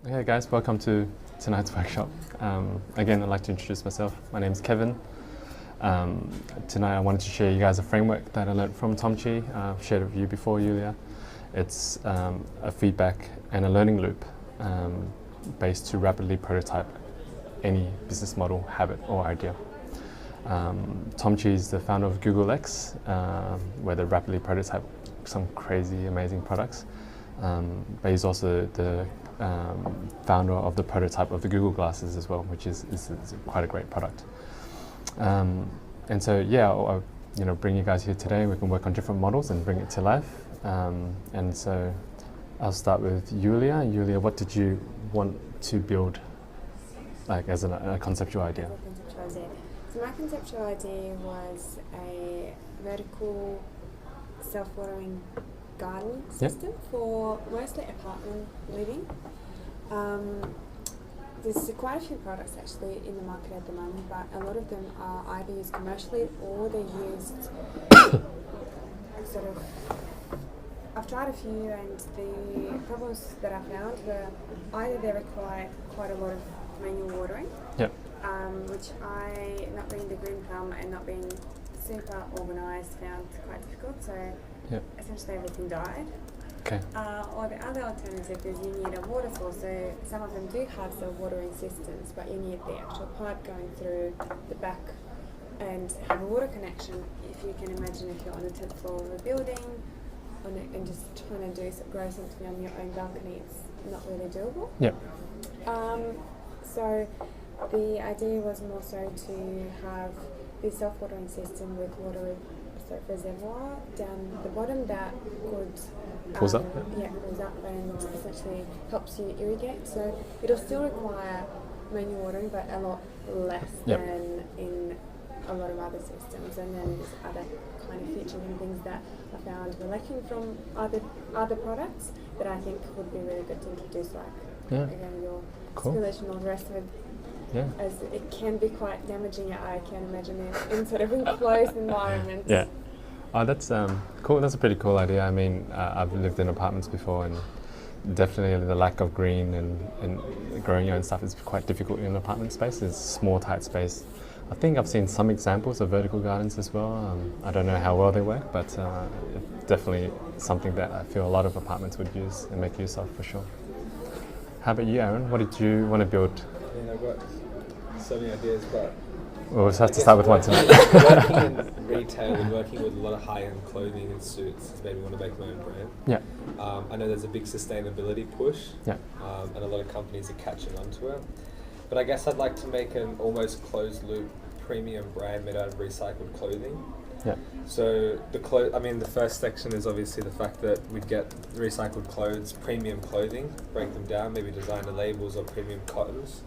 Hey guys, welcome to tonight's workshop. Again, I'd like to introduce myself. My name is Kevin. Tonight I wanted to share you guys a framework that I learned from Tom Chi. I've shared it with you before, Yulia. It's a feedback and a learning loop based to rapidly prototype any business model, habit or idea. Tom Chi is the founder of Google X, where they rapidly prototype some crazy, amazing products. But he's also the founder of the prototype of the Google Glasses as well, which is quite a great product. And so, yeah, I'll bring you guys here today. We can work on different models and bring it to life. And so, I'll start with Yulia. Yulia, what did you want to build, like as a conceptual idea? So my conceptual idea was a vertical self-watering garden system for mostly apartment living. There's quite a few products actually in the market at the moment, but a lot of them are either used commercially or they're used sort of. I've tried a few, and the problems that I found were either they require quite a lot of manual watering, which I, not being the green thumb and not being super organised, found quite difficult. So essentially everything died. Okay. Or the other alternative is you need a water source. So some of them do have self-watering systems, but you need the actual pipe going through the back and have a water connection. If you can imagine, if you're on the 10th floor of a building and just trying to grow something on your own balcony, it's not really doable. Yeah. So the idea was more so to have this self-watering system with water reservoir down the bottom that could pulls up. Yeah, pulls up and essentially helps you irrigate. So it'll still require manual watering, but a lot less than in a lot of other systems. And then there's other kind of features and things that I found were lacking from other products that I think would be really good to introduce, like again your spillage and all the rest of it. Yeah. As it can be quite damaging, I can imagine in sort of enclosed environments. Yeah. Oh, that's cool. That's a pretty cool idea. I mean, I've lived in apartments before, and definitely the lack of green and growing your own stuff is quite difficult in an apartment space. It's small, tight space. I think I've seen some examples of vertical gardens as well. I don't know how well they work, but it's definitely something that I feel a lot of apartments would use and make use of for sure. How about you, Aaron? What did you want to build? I've got so many ideas, but we'll just have to start with one tonight. Working in retail and working with a lot of high-end clothing and suits has made me want to make my own brand. Yeah. I know there's a big sustainability push, and a lot of companies are catching on to it. But I guess I'd like to make an almost closed-loop premium brand made out of recycled clothing. Yeah. So the first section is obviously the fact that we'd get recycled clothes, premium clothing, break them down, maybe designer labels or premium cottons,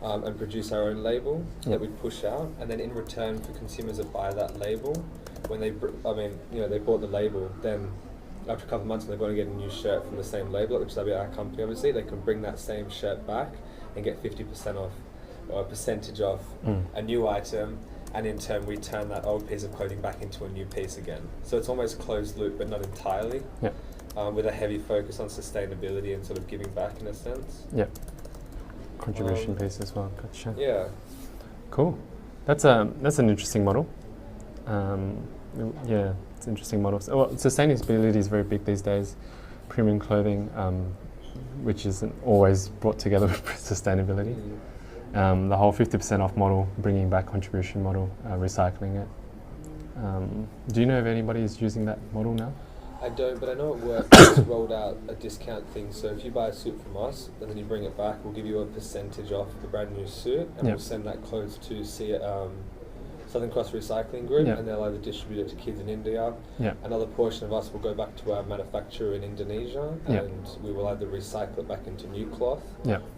and produce our own label that we'd push out. And then in return for consumers that buy that label, when they bought the label, then after a couple of months when they're going to get a new shirt from the same label, which will be our company obviously, they can bring that same shirt back and get 50% off or a percentage off a new item. And in turn, we turn that old piece of clothing back into a new piece again. So it's almost closed loop, but not entirely. Yeah. With a heavy focus on sustainability and sort of giving back in a sense. Yeah. Contribution piece as well. Gotcha. Yeah. Cool. That's an interesting model. Yeah, it's an interesting model. So, well, sustainability is very big these days. Premium clothing, which isn't always brought together with sustainability. The whole 50% off model, bringing back contribution model, recycling it. Do you know if anybody is using that model now? I don't, but I know it works. It's rolled out a discount thing. So if you buy a suit from us and then you bring it back, we'll give you a percentage off the brand new suit, and we'll send that clothes to Southern Cross Recycling Group, and they'll either distribute it to kids in India. Another portion of us will go back to our manufacturer in Indonesia, and we will either recycle it back into new cloth,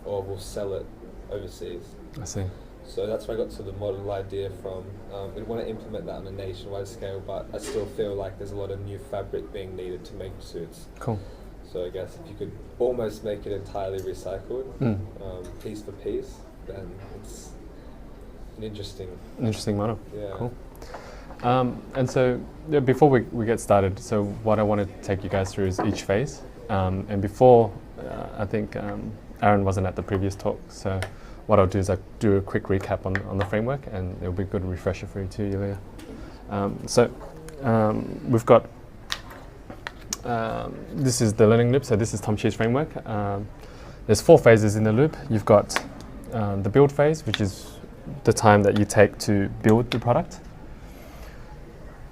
or we'll sell it overseas. I see. So that's where I got to the model idea from. We want to implement that on a nationwide scale, but I still feel like there's a lot of new fabric being needed to make suits. Cool. So I guess if you could almost make it entirely recycled, piece for piece, then it's an interesting model. Yeah. Cool. And so before we get started, so what I want to take you guys through is each phase. And before, I think Aaron wasn't at the previous talk, so what I'll do is I'll do a quick recap on the framework, and it'll be a good refresher for you too, Yulia. We've got, this is the learning loop, so this is Tom Chi's framework. There's 4 phases in the loop. You've got the build phase, which is the time that you take to build the product,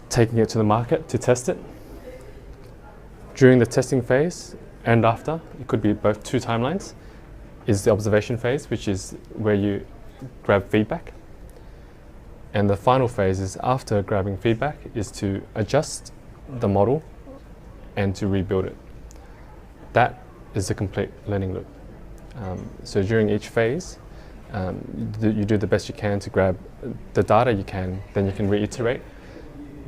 taking it to the market to test it. During the testing phase and after, it could be both 2 timelines, is the observation phase, which is where you grab feedback. And the final phase is after grabbing feedback is to adjust the model and to rebuild it. That is the complete learning loop. So during each phase, you do the best you can to grab the data you can, then you can reiterate.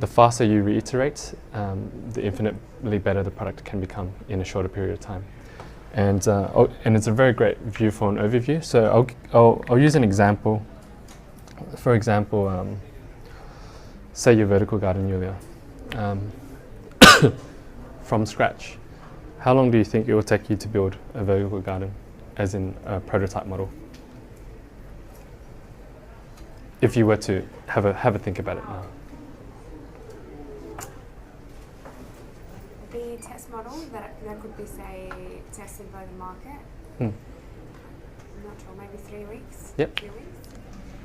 The faster you reiterate, the infinitely better the product can become in a shorter period of time. And it's a very great view for an overview. So I'll use an example. For example, say your vertical garden, Yulia, from scratch. How long do you think it will take you to build a vertical garden, as in a prototype model? If you were to have a think about it now. The test model that could be, say, tested by the market. I'm not sure, maybe 3 weeks. Yep. 3 weeks.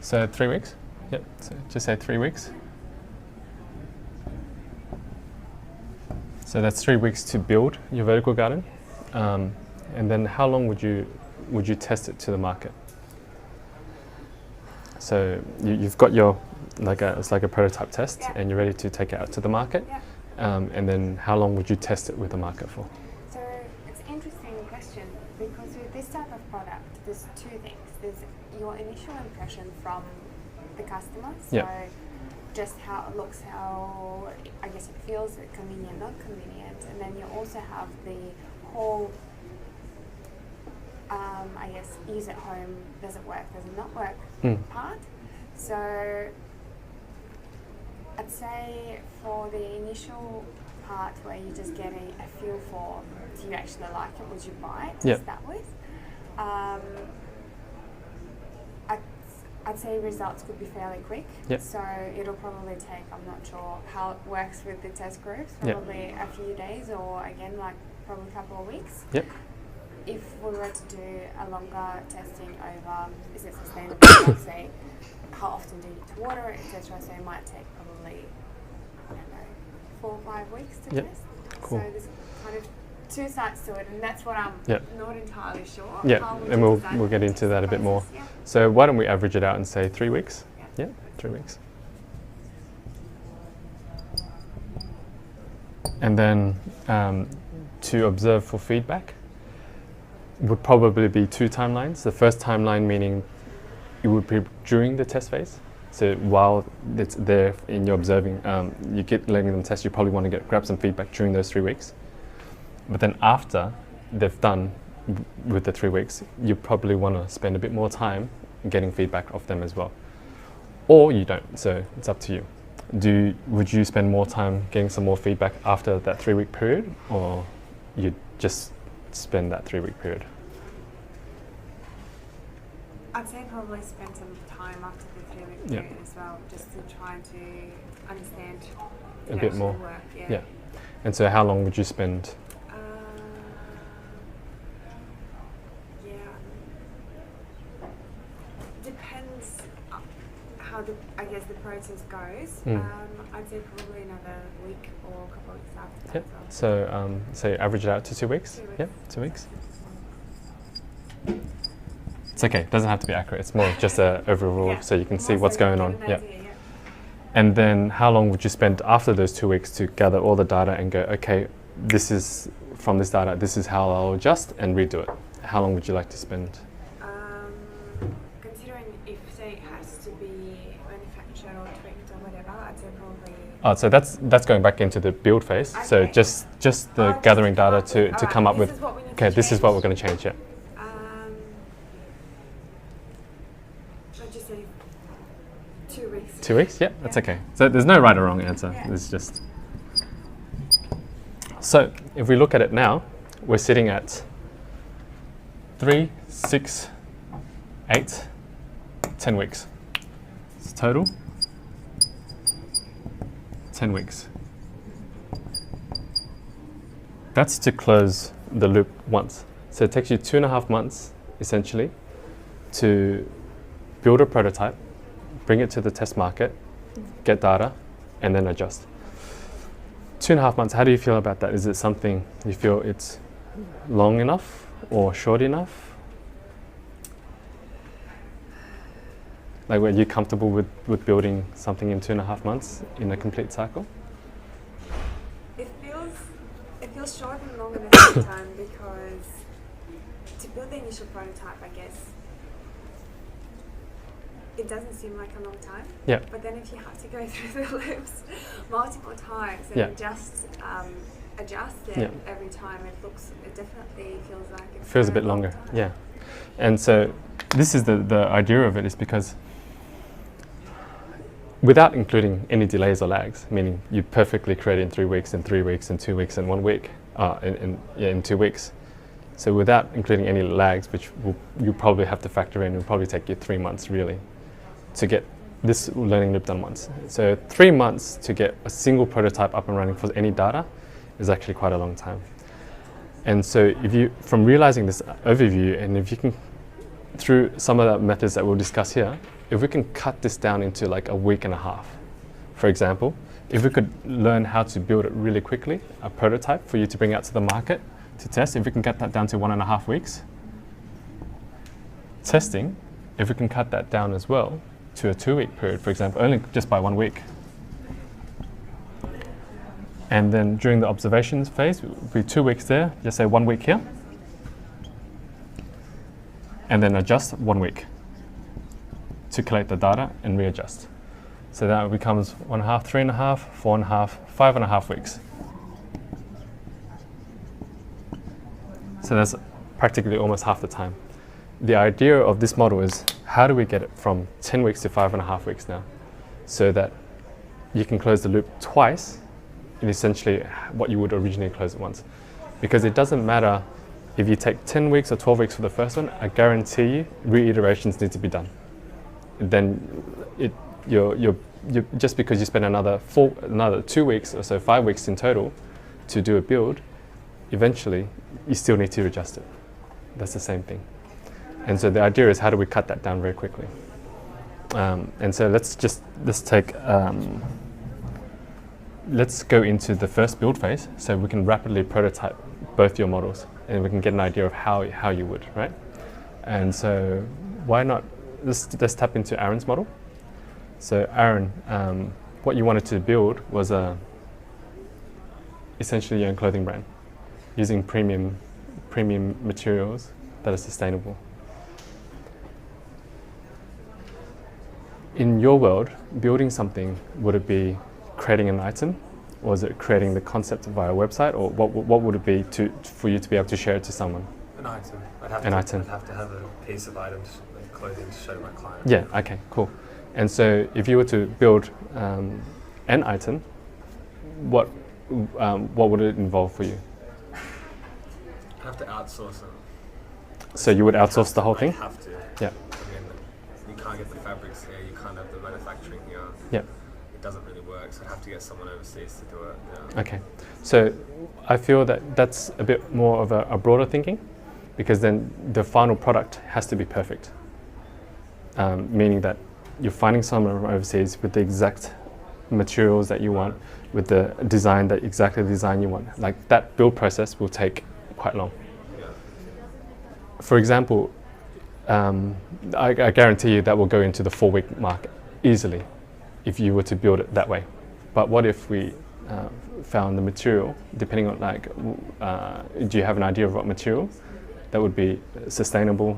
So 3 weeks. Yep. So just say 3 weeks. So that's 3 weeks to build your vertical garden, and then how long would you test it to the market? So you've got your it's like a prototype test, yeah, and you're ready to take it out to the market. Yeah. And then how long would you test it with the market for? So it's an interesting question, because with this type of product, there's 2 things. There's your initial impression from the customer, so yeah, just how it looks, how I guess it feels, convenient, not convenient, and then you also have the whole I guess use at home, does it work, does it not work part. So I'd say for the initial part where you just get a feel for, do you actually like it, would you buy it to start with, I'd say results could be fairly quick. Yep. So it'll probably take, I'm not sure how it works with the test groups, probably a few days, or again like probably a couple of weeks. Yep. If we were to do a longer testing over, is it sustainable, like say, how often do you need to water it, etc. So it might take probably, I don't know, 4 or 5 weeks to test. Cool. So there's kind of 2 sides to it, and that's what I'm not entirely sure. Yeah, and we'll get into that a bit more. Yeah. So why don't we average it out and say 3 weeks? Yeah, 3 weeks. And then to observe for feedback would probably be 2 timelines. The first timeline meaning it would be during the test phase. So while it's there in your observing, you get letting them test, you probably want to grab some feedback during those 3 weeks. But then after they've done with the 3 weeks, you probably want to spend a bit more time getting feedback off them as well. Or you don't, so it's up to you. Would you spend more time getting some more feedback after that 3 week period, or you just spend that 3 week period? I'd say probably spend some time after the 3 week period as well, just to try to understand a bit more. Work, yeah. And so how long would you spend? Depends how I guess the process goes. I'd say probably another week or a couple of weeks after that. So say average it out to 2 weeks. 2 weeks. Yep, 2 weeks. It's okay. It doesn't have to be accurate. It's more just an overall, so you can see what's going on. And then how long would you spend after those 2 weeks to gather all the data and go, okay, this is from this data, this is how I'll adjust and redo it. How long would you like to spend? Considering if say it has to be manufactured or tweaked or whatever, I'd say probably. Oh, so that's going back into the build phase. Okay. So just the gathering data to come up with. Okay, this is what we're going to change. Yeah. I'd just say 2 weeks. 2 weeks? Yeah, that's okay. So there's no right or wrong answer. There's just. So if we look at it now, we're sitting at 3, 6, 8, 10 weeks. It's total 10 weeks. That's to close the loop once. So it takes you 2.5 months, essentially, to build a prototype, bring it to the test market, get data, and then adjust. 2.5 months, how do you feel about that? Is it something you feel it's long enough or short enough? Like, were you comfortable with building something in 2.5 months in a complete cycle? It feels short and long at the same time, because to build the initial prototype, I guess, it doesn't seem like a long time. Yeah. But then if you have to go through the loops multiple times and Yeah. adjust it Yeah. every time, it definitely feels like it Feels a bit longer, yeah. And so this is the idea of it, is because without including any delays or lags, meaning you perfectly create in 3 weeks, in 3 weeks, in 2 weeks, in 1 week, in 2 weeks. So without including any lags, which you probably have to factor in, it will probably take you 3 months really to get this learning loop done once. So 3 months to get a single prototype up and running for any data is actually quite a long time. And so if you, from realizing this overview, and if you can, through some of the methods that we'll discuss here, if we can cut this down into like a week and a half, for example, if we could learn how to build it really quickly, a prototype for you to bring out to the market to test, if we can cut that down to 1.5 weeks. Testing, if we can cut that down as well to a 2-week period, for example, only just by 1 week. And then during the observations phase, it would be 2 weeks there, just say 1 week here. And then adjust 1 week to collect the data and readjust. So that becomes 1.5, 3.5, 4.5, 5.5 weeks. So that's practically almost half the time. The idea of this model is, how do we get it from 10 weeks to 5.5 weeks now, so that you can close the loop twice in essentially what you would originally close it once. Because it doesn't matter if you take 10 weeks or 12 weeks for the first one, I guarantee you reiterations need to be done. Then you're just because you spend another 2 weeks or so, 5 weeks in total to do a build, eventually you still need to adjust it. That's the same thing. And so the idea is, how do we cut that down very quickly? And so let's go into the first build phase, so we can rapidly prototype both your models, and we can get an idea of how you would, right? And so why not, let's tap into Aaron's model. So Aaron, what you wanted to build was essentially your own clothing brand, using premium materials that are sustainable. In your world, building something, would it be creating an item, or is it creating the concept via a website, or what would it be for you to be able to share it to someone? An item. I'd have to have a piece of items, like clothing, to show to my client. Yeah, okay, cool. And so if you were to build an item, what would it involve for you? I'd have to outsource it. So you would outsource the whole thing? I have to. Yeah. I mean, you can't get the fabrics here, you can't have the manufacturing here. Yeah. It doesn't really work, so I have to get someone overseas to do it. Yeah. Okay. So I feel that that's a bit more of a broader thinking, because then the final product has to be perfect. Meaning that you're finding someone from overseas with the exact materials that you want, with the design, that exactly the design you want. Like, that build process will take quite long. Yeah. For example, I guarantee you that will go into the 4-week mark easily if you were to build it that way. But what if we found the material, depending on do you have an idea of what material that would be sustainable?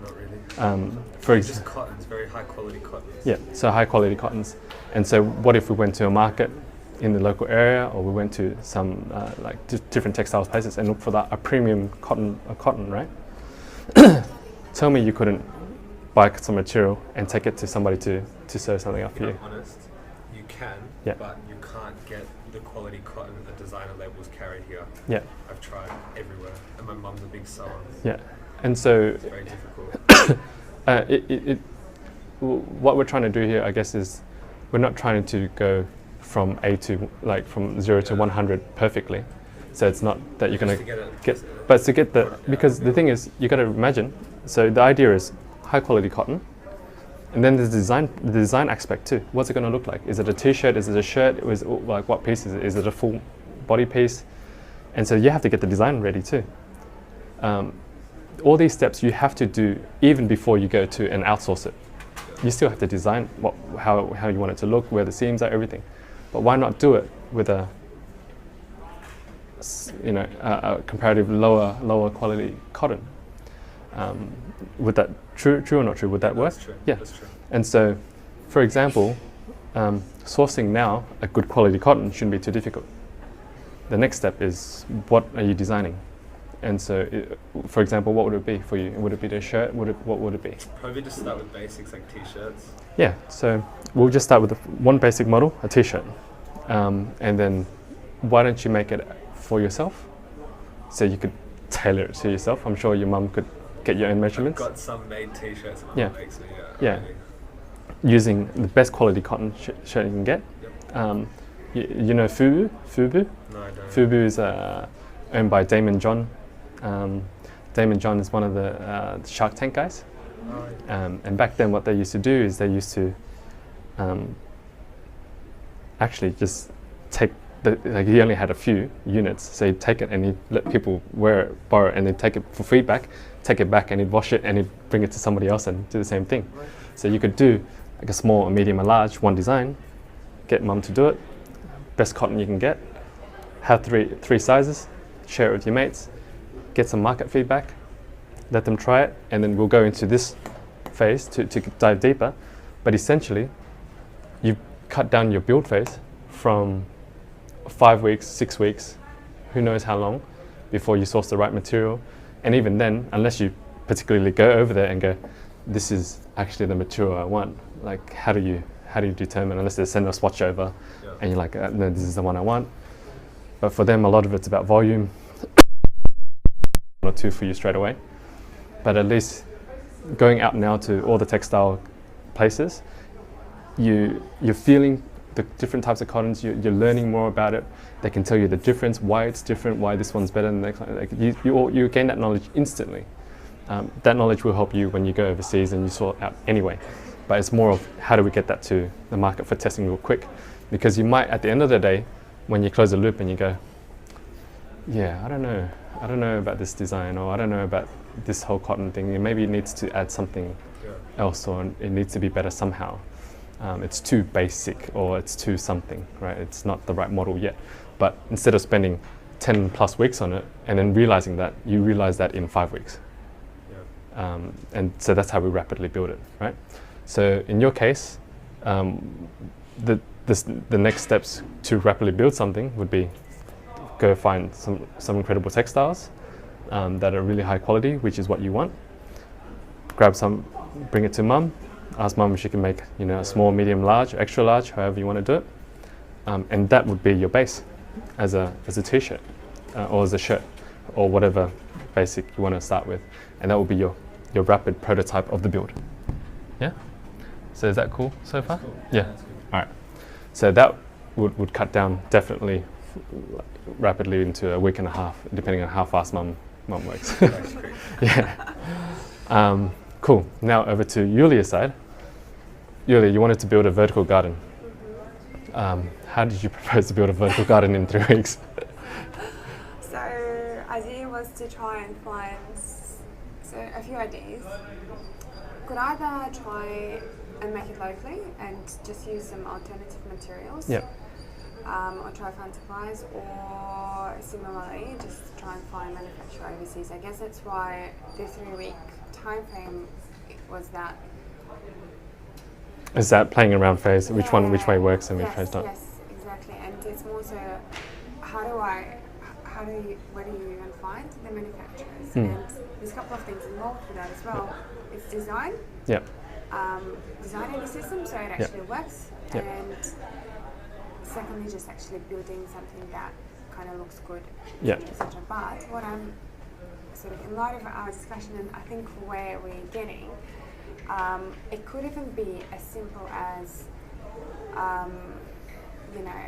Not really. For It's just cottons, very high quality cottons. Yeah, so high quality cottons. And so what if we went to a market in the local area, or we went to some different textiles places and looked for a premium cotton, right? Tell me you couldn't buy some material and take it to somebody to sew something up for you. If I'm honest, you can, Yeah. but you can't get the quality cotton that designer labels carry here. Yeah. I've I've tried everywhere, and my mum's a big sewer. Yeah, and so It's very difficult. What we're trying to do here, I guess, is we're not trying to go from A to from 0 to 100 perfectly. So it's not that you're going to get, but it's to get because the thing is, you got to imagine. So the idea is high quality cotton, and then there's the design aspect too. What's it going to look like? Is it a t-shirt? Is it a shirt? What piece is it? Is it a full body piece? And so you have to get the design ready too. All these steps you have to do even before you go to and outsource it. You still have to design how you want it to look, where the seams are, everything. But why not do it with a comparative lower quality cotton? Would that true or not true? Would that work? That's true. Yeah. That's true. And so, for example, sourcing now a good quality cotton shouldn't be too difficult. The next step is, what are you designing? And so, for example, what would it be for you? Would it be the shirt? What would it be? Probably just start with basics like t-shirts. Yeah, so we'll just start with one basic model, a t-shirt. And then why don't you make it for yourself? So you could tailor it to yourself. I'm sure your mum could get your own measurements. I've got some made t-shirts. Yeah. Makes me, yeah. Using the best quality cotton shirt you can get. Yep. You know Fubu? No, I don't. Fubu is owned by Damon John. Damon John is one of the Shark Tank guys. Oh, yeah. And back then what they used to do is they used to actually just take he only had a few units, so he'd take it and he'd let people wear it, borrow it, and they'd take it for feedback, take it back and he'd wash it and he'd bring it to somebody else and do the same thing. Right. So you could do like a small, a medium, a large, one design, get mum to do it, best cotton you can get, have three sizes, share it with your mates, get some market feedback, let them try it, and then we'll go into this phase to dive deeper. But essentially, you've cut down your build phase from 5 weeks, 6 weeks, who knows how long, before you source the right material. And even then, unless you particularly go over there and go, this is actually the material I want, like how do you determine, unless they send a swatch over, Yeah. and you're like, no, this is the one I want. But for them, a lot of it's about volume, one or two for you straight away. But at least going out now to all the textile places, you're feeling the different types of cottons, you're learning more about it. They can tell you the difference, why it's different, why this one's better than the next one. Like you gain that knowledge instantly. That knowledge will help you when you go overseas and you sort out anyway. But it's more of how do we get that to the market for testing real quick? Because you might, at the end of the day, when you close the loop and you go, yeah, I don't know about this design, or I don't know about this whole cotton thing. Maybe it needs to add something else, or it needs to be better somehow. It's too basic, or it's too something, right? It's not the right model yet. But instead of spending 10 plus weeks on it and then realizing that, you realize that in 5 weeks. Yeah. And so that's how we rapidly build it, right? So in your case, the next steps to rapidly build something would be go find some incredible textiles that are really high quality, which is what you want. Grab some, bring it to mum, ask mum if she can make a small, medium, large, extra large, however you want to do it. And that would be your base as a t-shirt or as a shirt or whatever basic you want to start with. And that will be your rapid prototype of the build. Yeah? So is that cool so far? Cool. Yeah. That's good. All right. So that would cut down definitely rapidly into a week and a half, depending on how fast mum works. That's great. Yeah. Cool. Now over to Yulia's side. Yulia, you wanted to build a vertical garden. How did you propose to build a vertical garden in 3 weeks? So idea was to try and find a few ideas. Could either try and make it locally and just use some alternative materials. Yep. Or try find suppliers, or similarly just try and find manufacturer overseas. I guess that's why the 3-week time frame was that. Is that playing around phase? Which way works and which way not? Yes, exactly. And it's more so where do you even find the manufacturers? And there's a couple of things involved with that as well. It's design. Yep. Designing the system so it actually works. Yep. And secondly, just actually building something that kind of looks good, Yeah. etc. But what I'm sort of in light of our discussion, and I think where we're getting, it could even be as simple as, you know,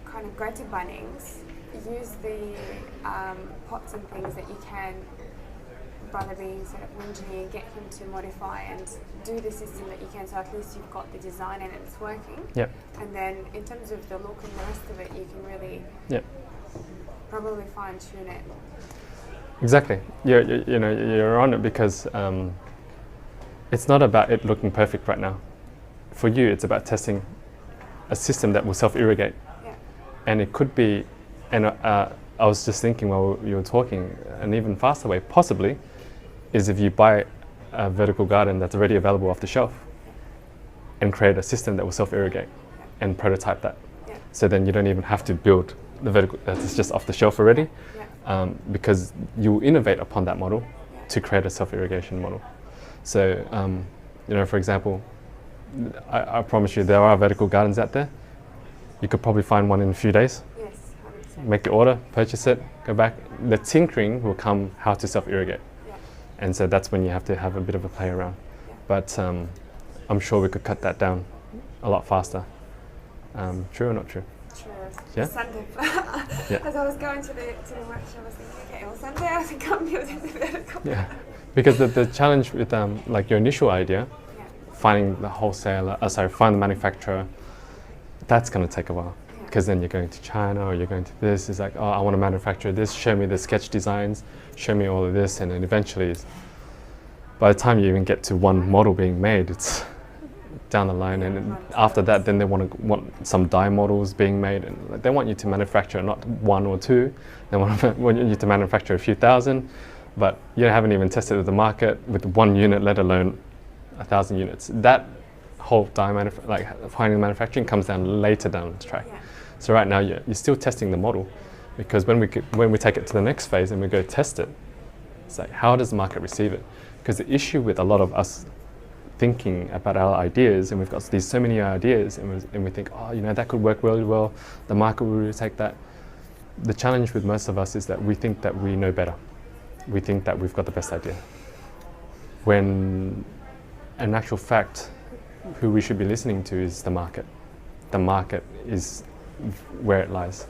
kind of go to Bunnings, use the pots and things that you can, brother being sort of an engineer, get him to modify and do the system that you can, so at least you've got the design and it's working. Yep. And then in terms of the look and the rest of it, you can really probably fine tune it. Exactly. You know, you're on it because it's not about it looking perfect right now. For you, it's about testing a system that will self-irrigate. Yeah. And it could be, and I was just thinking while you were talking, an even faster way possibly is if you buy a vertical garden that's already available off the shelf and create a system that will self-irrigate and prototype that. Yeah. So then you don't even have to build the vertical that's just off the shelf already, because you innovate upon that model to create a self-irrigation model. So, you know, for example, I promise you there are vertical gardens out there. You could probably find one in a few days. Yes, 100%. Make the order, purchase it, go back. The tinkering will come how to self-irrigate. Yeah. And so that's when you have to have a bit of a play around. Yeah. But I'm sure we could cut that down a lot faster. True or not true? True. Yeah? Sunday, Yeah. as I was going to the workshop, I was thinking, okay, well, Sunday I think I'm building the vertical. Yeah. Because the challenge with like your initial idea, finding the wholesaler, find the manufacturer, that's going to take a while. Because then you're going to China or you're going to this. It's like, oh, I want to manufacture this. Show me the sketch designs. Show me all of this, and then eventually, by the time you even get to one model being made, it's down the line. And then after that, then they want some die models being made, and like, they want you to manufacture not one or two. They want you to manufacture a few thousand, but you haven't even tested the market with one unit, let alone 1,000 units. That whole die finding manufacturing comes down later down the track. Yeah. So right now you're still testing the model, because when we take it to the next phase and we go test it, it's like, how does the market receive it? Because the issue with a lot of us thinking about our ideas, and we've got so many ideas, and we think, oh, you know, that could work really well, the market will really take that. The challenge with most of us is that we think that we know better. We think that we've got the best idea. When in actual fact, who we should be listening to is the market. The market is where it lies.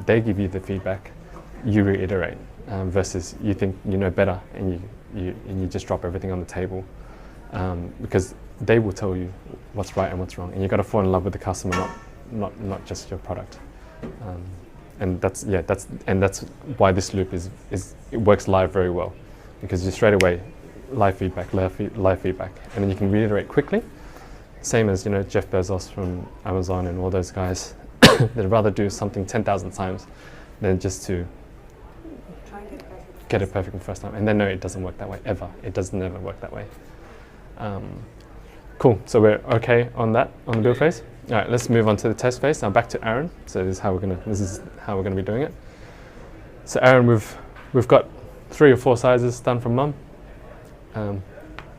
They give you the feedback, you reiterate, versus you think you know better and you just drop everything on the table, because they will tell you what's right and what's wrong, and you've got to fall in love with the customer, not just your product. And that's why this loop it works live very well, because you straight away live feedback, and then you can reiterate quickly. Same as, you know, Jeff Bezos from Amazon and all those guys. They'd rather do something 10,000 times than just to get it perfect the first time. And they know it doesn't work that way ever. It does never work that way. Cool. So we're okay on that, on the build phase. All right, let's move on to the test phase. Now back to Aaron. So this is how we're gonna be doing it. So Aaron, we've got 3 or 4 sizes done from Mum.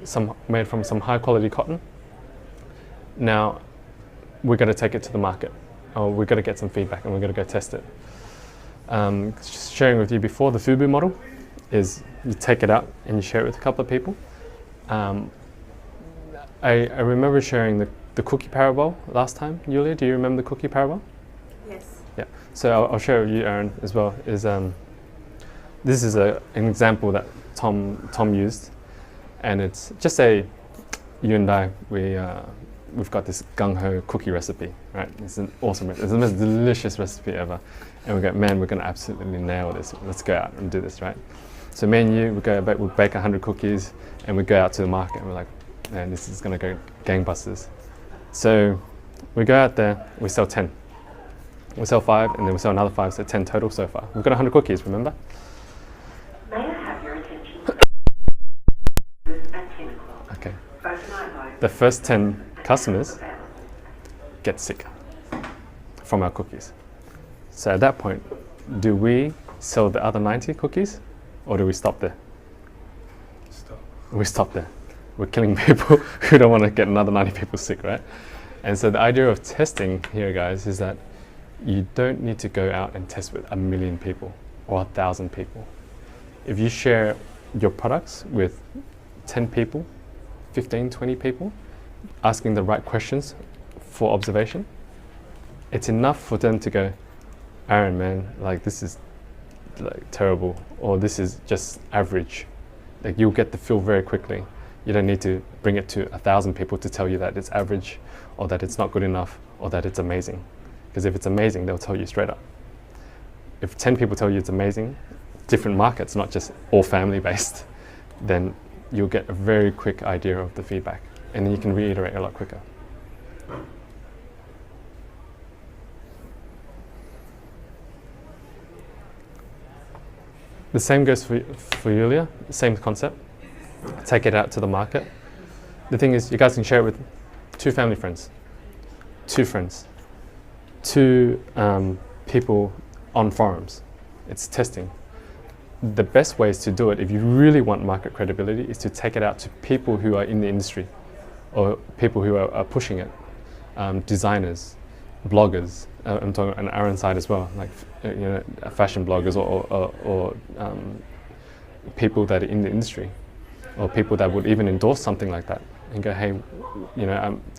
Some made from some high quality cotton. Now we're going to take it to the market. We're going to get some feedback and we're going to go test it. Just sharing with you before, the FUBU model is you take it out and you share it with a couple of people. I remember sharing the cookie parable last time. Yulia, do you remember the cookie parable? Yes. Yeah. So I'll share with you, Aaron, as well. This is an example that Tom used. And it's just say, you and I, we've got this gung-ho cookie recipe, right? It's an awesome recipe. It's the most delicious recipe ever. And we go, man, we're going to absolutely nail this. Let's go out and do this, right? So me and you, we bake 100 cookies, and we go out to the market, and we're like, man, this is going to go gangbusters. So we go out there, we sell 10. We sell 5, and then we sell another 5, so 10 total so far. We've got 100 cookies, remember? May I have your attention? Okay. The first 10 customers get sick from our cookies. So at that point, do we sell the other 90 cookies, or do we stop there? Stop. We stop there. We're killing people who don't want to get another 90 people sick, right? And so the idea of testing here, guys, is that you don't need to go out and test with 1 million people or 1,000 people. If you share your products with 10 people, 15, 20 people, asking the right questions for observation, it's enough for them to go, Aaron, man, like this is like terrible, or this is just average. Like you'll get the feel very quickly. You don't need to bring it to 1,000 people to tell you that it's average, or that it's not good enough, or that it's amazing. Because if it's amazing, they'll tell you straight up. If 10 people tell you it's amazing, different markets, not just all family based, then you'll get a very quick idea of the feedback, and then you can reiterate a lot quicker. The same goes for Yulia, same concept. Take it out to the market. The thing is, you guys can share it with 2 family friends, 2 friends, 2 people on forums. It's testing. The best ways to do it, if you really want market credibility, is to take it out to people who are in the industry, or people who are pushing it, designers, bloggers. I'm talking on Aaron's side as well, like fashion bloggers or people that are in the industry, or people that would even endorse something like that and go, hey,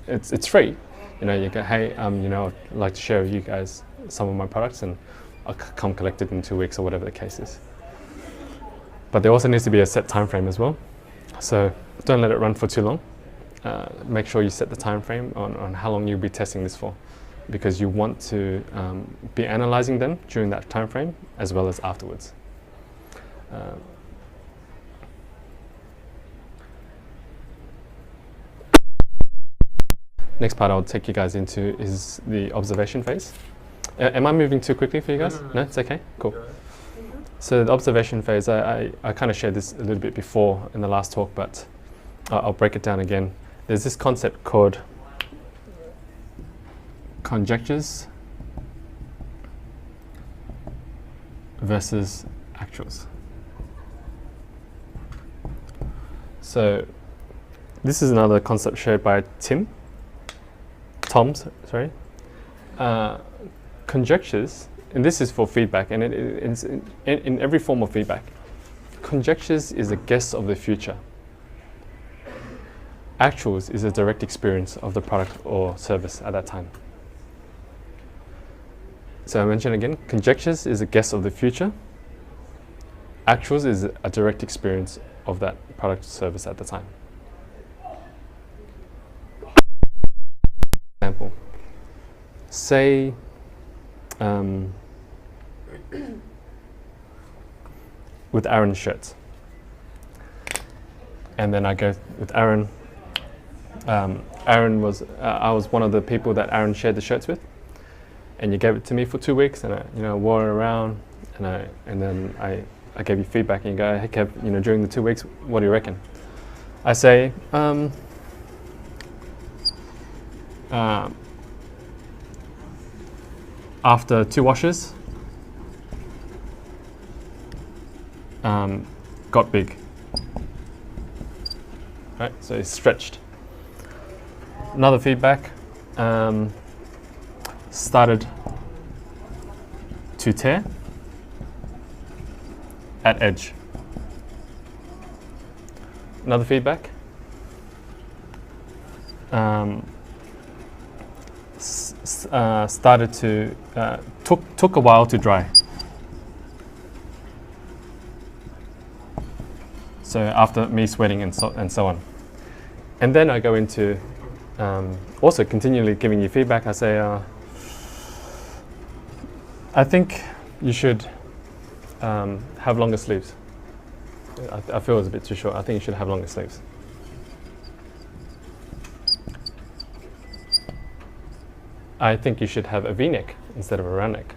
it's free. You go, hey, I'd like to share with you guys some of my products, and I'll come collect it in 2 weeks or whatever the case is. But there also needs to be a set time frame as well. So don't let it run for too long. Make sure you set the time frame on how long you'll be testing this for, because you want to be analyzing them during that time frame as well as afterwards. Next part I'll take you guys into is the observation phase. Am I moving too quickly for you guys? No, it's okay? Cool. So the observation phase, I kind of shared this a little bit before in the last talk, but I'll break it down again. There's this concept called conjectures versus actuals. So this is another concept shared by Tom. Conjectures, and this is for feedback, and it's in every form of feedback. Conjectures is a guess of the future. Actuals is a direct experience of the product or service at that time. So I mention again, conjectures is a guess of the future. Actuals is a direct experience of that product or service at the time. Example. Say with Aaron's shirts, and then I go with Aaron. Aaron was I was one of the people that Aaron shared the shirts with, and you gave it to me for 2 weeks, and I wore it around, and then I gave you feedback, and you go, hey Kev, during the 2 weeks, what do you reckon? I say, after 2 washes, got big. Right, so it's stretched. Another feedback, started to tear at edge. Another feedback, started to took a while to dry. So after me sweating and so on, and then I go into also continually giving you feedback. I say, I think you should have longer sleeves. I feel it's a bit too short. I think you should have longer sleeves. I think you should have a V-neck instead of a round neck.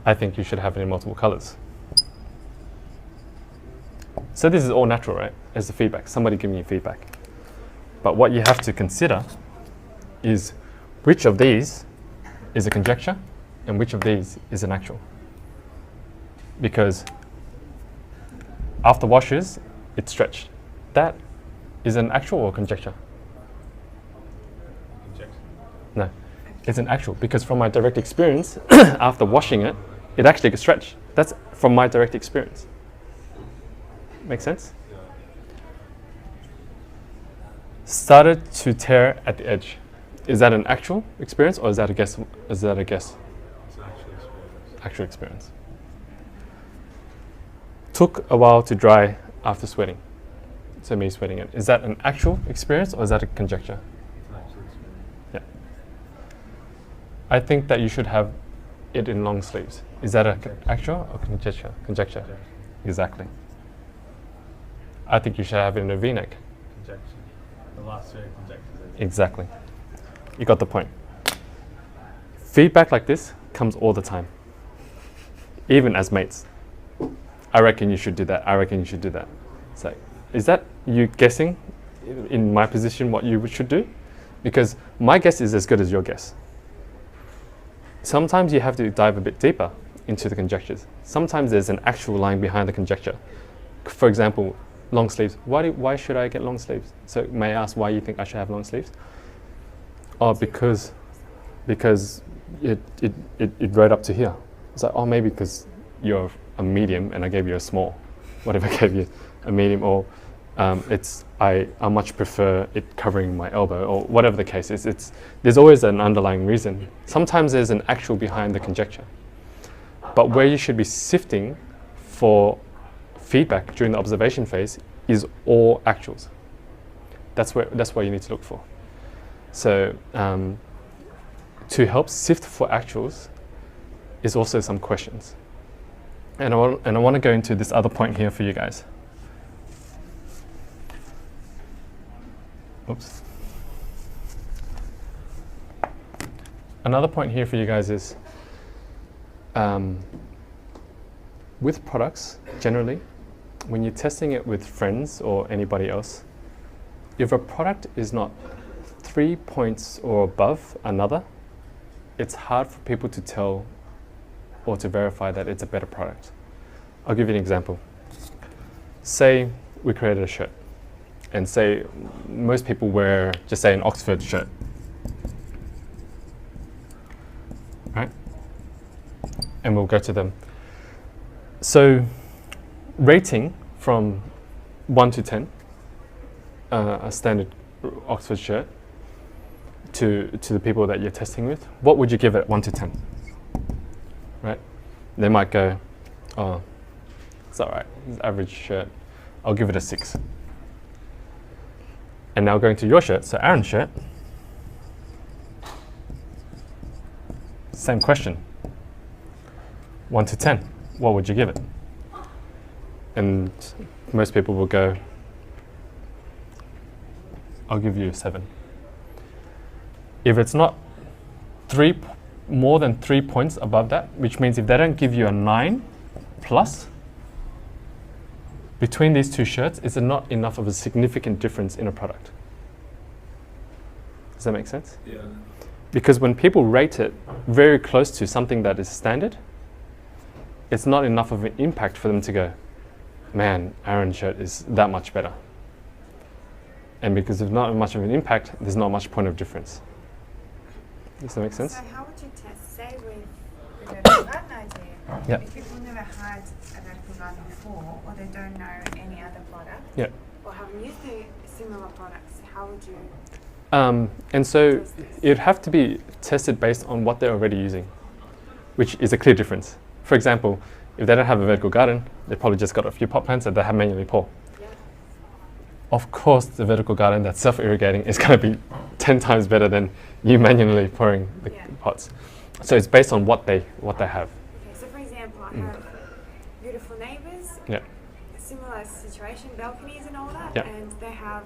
I think you should have it in multiple colors. So this is all natural, right? As the feedback, somebody giving you feedback. But what you have to consider is which of these is a conjecture and which of these is an actual. Because after washes, it's stretched. That is an actual or conjecture? No, it's an actual, because from my direct experience, after washing it, it actually could stretch. That's from my direct experience. Make sense? Yeah. Started to tear at the edge. Is that an actual experience or is that a guess? Is that a guess? It's an actual experience. Actual experience. Took a while to dry after sweating. So me sweating it. Is that an actual experience or is that a conjecture? It's an actual experience. Yeah. I think that you should have it in long sleeves. Is that a actual or conjecture? Conjecture. Exactly. I think you should have it in a V-neck. Conjecture. The last three are conjectures. Exactly. You got the point. Feedback like this comes all the time, even as mates. I reckon you should do that. I reckon you should do that. It's like, is that you guessing in my position what you should do? Because my guess is as good as your guess. Sometimes you have to dive a bit deeper into the conjectures. Sometimes there's an actual line behind the conjecture. For example, long sleeves. Why should I get long sleeves? So may I ask why you think I should have long sleeves? Oh, because it rode up to here. It's like, oh, maybe because you're a medium and I gave you a small. What if I gave you a medium? Or I much prefer it covering my elbow, or whatever the case is. There's always an underlying reason. Sometimes there's an actual behind the conjecture. But where you should be sifting for feedback during the observation phase is all actuals. That's where you need to look for. So to help sift for actuals is also some questions. And I want to go into this other point here for you guys. Oops. Another point here for you guys is with products, generally, when you're testing it with friends or anybody else, if a product is not 3 points or above another, it's hard for people to tell or to verify that it's a better product. I'll give you an example. Say we created a shirt, and say most people wear, just say, an Oxford shirt, right? And we'll go to them. So rating from 1 to 10, a standard Oxford shirt, to the people that you're testing with, what would you give it 1 to 10? Right? They might go, oh, it's all right, it's an average shirt. I'll give it a 6. And now going to your shirt, so Aaron's shirt, same question. 1 to 10, what would you give it? And most people will go, I'll give you a 7. If it's not more than 3 points above that, which means if they don't give you a 9 plus, between these two shirts, is not enough of a significant difference in a product. Does that make sense? Yeah. Because when people rate it very close to something that is standard, it's not enough of an impact for them to go, man, Aaron's shirt is that much better. And because there's not much of an impact, there's not much point of difference. Does that make sense? So how would you test, say with the vertical garden idea, Yeah. if people never had a vertical garden before, or they don't know any other product, Yeah. or haven't used similar products, how would you And so test this? it'd have to be tested based on what they're already using, which is a clear difference. For example, if they don't have a vertical garden, they've probably just got a few pot plants that they have manually pour. Yeah. Of course, the vertical garden that's self-irrigating is going to be 10 times better than you manually pouring the Yeah. pots. So it's based on what they have. Okay, so for example, I have beautiful neighbours, Yeah. similar situation, balconies and all that, Yeah. and they have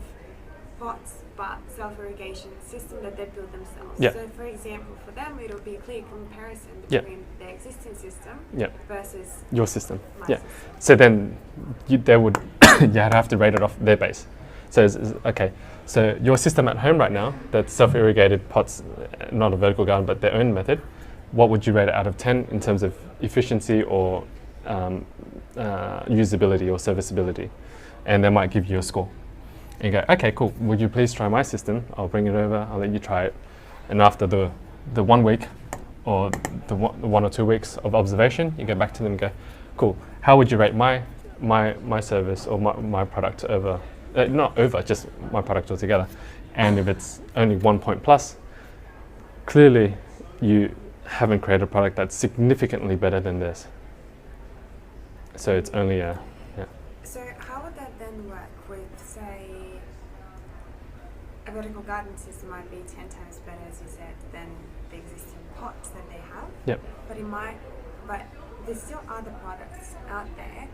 pots but self-irrigation system that they build themselves. Yeah. So for example, for them it'll be a clear comparison Yeah. between their existing system Yeah. versus Your system. my Yeah. system. So then they would you'd have to rate it off their base. So okay. So your system at home right now, that's self-irrigated pots, not a vertical garden, but their own method, what would you rate it out of 10 in terms of efficiency or usability or serviceability? And they might give you a score. And you go, okay, cool. Would you please try my system? I'll bring it over. I'll let you try it. And after the 1 week or the 1 or 2 weeks of observation, you go back to them and go, cool, how would you rate my service or my product over, not over, just my product altogether? And if it's only 1 point plus, clearly you haven't created a product that's significantly better than this. So it's only a, yeah. So how would that then work with, say, a vertical garden system might be 10 times better, as you said, than the existing pots that they have? Yep. But there's still other products out there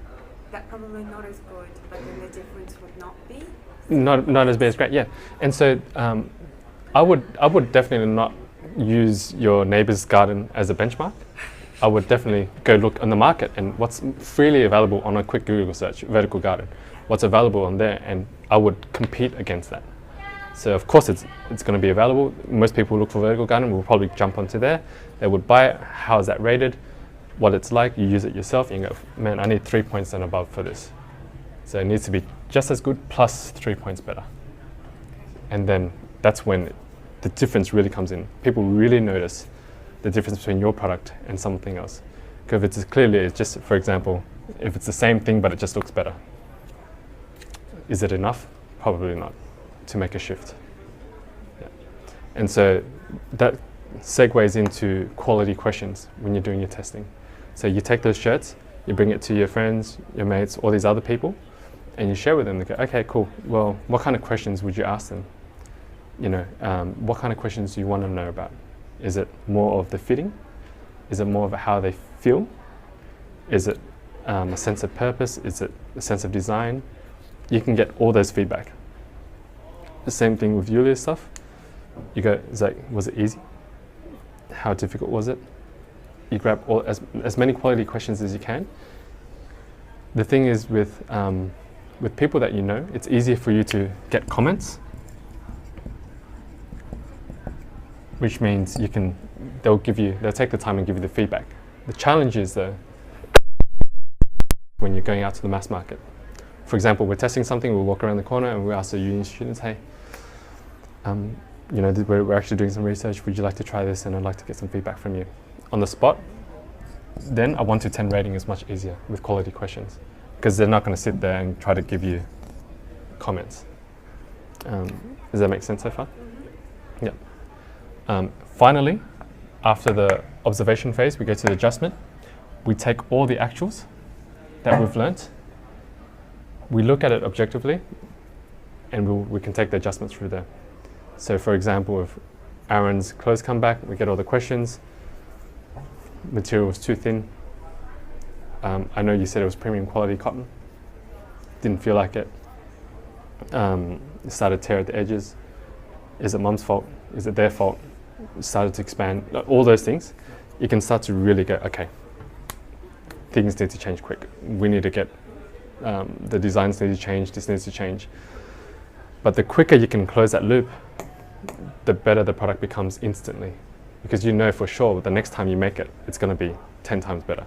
that probably not as good, but then the difference would not be? Not as bad as great, yeah. And so I would definitely not use your neighbor's garden as a benchmark. I would definitely go look on the market and what's freely available on a quick Google search, vertical garden, what's available on there, and I would compete against that. So of course it's going to be available. Most people who look for vertical garden will probably jump onto there. They would buy it. How is that rated? What it's like? You use it yourself. You go, man, I need 3 points and above for this. So it needs to be just as good plus 3 points better. And then that's when the difference really comes in. People really notice the difference between your product and something else. Because if it's clearly, it's just, for example, if it's the same thing but it just looks better, is it enough? Probably not to make a shift. Yeah. And so that segues into quality questions when you're doing your testing. So you take those shirts, you bring it to your friends, your mates, all these other people, and you share with them. They go, okay, cool. Well, what kind of questions would you ask them? You know, what kind of questions do you want to know about? Is it more of the fitting? Is it more of how they feel? Is it a sense of purpose? Is it a sense of design? You can get all those feedback. The same thing with Yulia's stuff. You go, was it easy? How difficult was it? You grab as many quality questions as you can. The thing is with people that you know, it's easier for you to get comments, which means they'll take the time and give you the feedback. The challenge is though, when you're going out to the mass market. For example, we're testing something, we'll walk around the corner and we ask the uni students, hey, you know, we're actually doing some research, would you like to try this, and I'd like to get some feedback from you. On the spot, then a 1 to 10 rating is much easier with quality questions, because they're not going to sit there and try to give you comments. Does that make sense so far? Mm-hmm. Yeah. Finally, after the observation phase, we go to the adjustment. We take all the actuals that we've learnt, we look at it objectively, and we can take the adjustments through there. So for example, if Aaron's clothes come back, we get all the questions, material was too thin. I know you said it was premium quality cotton, didn't feel like it. It started to tear at the edges. Is it mum's fault? Is it their fault? It started to expand, all those things. You can start to really go, okay, things need to change quick. We need to get, the designs need to change, this needs to change. But the quicker you can close that loop, the better the product becomes instantly. Because you know for sure the next time you make it, it's going to be 10 times better.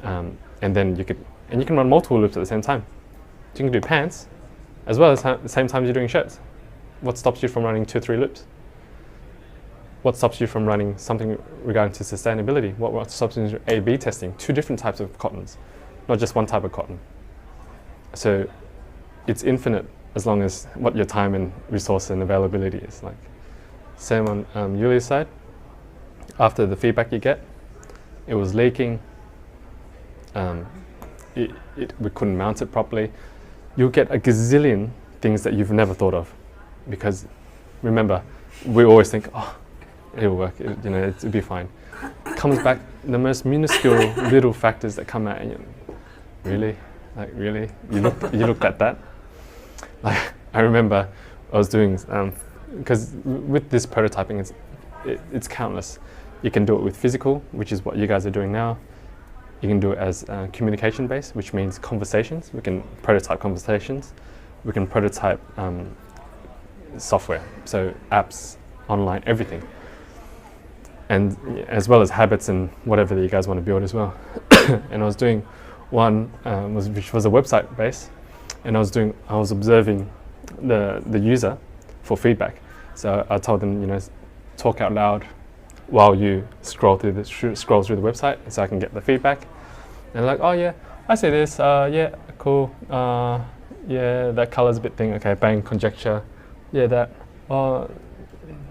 And then you can run multiple loops at the same time. So you can do pants as well as the same time you're doing shirts. What stops you from running 2 or 3 loops? What stops you from running something regarding to sustainability? What stops you from A/B testing 2 different types of cottons, not just one type of cotton? So it's infinite as long as what your time and resource and availability is like. Same on Yulia's side. After the feedback you get, it was leaking. We couldn't mount it properly. You'll get a gazillion things that you've never thought of, because remember, we always think, oh, it'll work. It'll be fine. It comes back the most minuscule little factors that come out, and you really, you looked at that. Like I remember, I was doing because with this prototyping, it's countless. You can do it with physical, which is what you guys are doing now. You can do it as communication based, which means conversations. We can prototype conversations. We can prototype software, so apps, online, everything. And as well as habits and whatever that you guys want to build as well. And I was doing one which was a website base, and I was observing the user for feedback. So I told them, talk out loud while you scroll through the website, so I can get the feedback. And like, oh yeah, I see this. Yeah, cool. Yeah, that color's a bit thing. Okay, bang, conjecture. Yeah, that. Oh,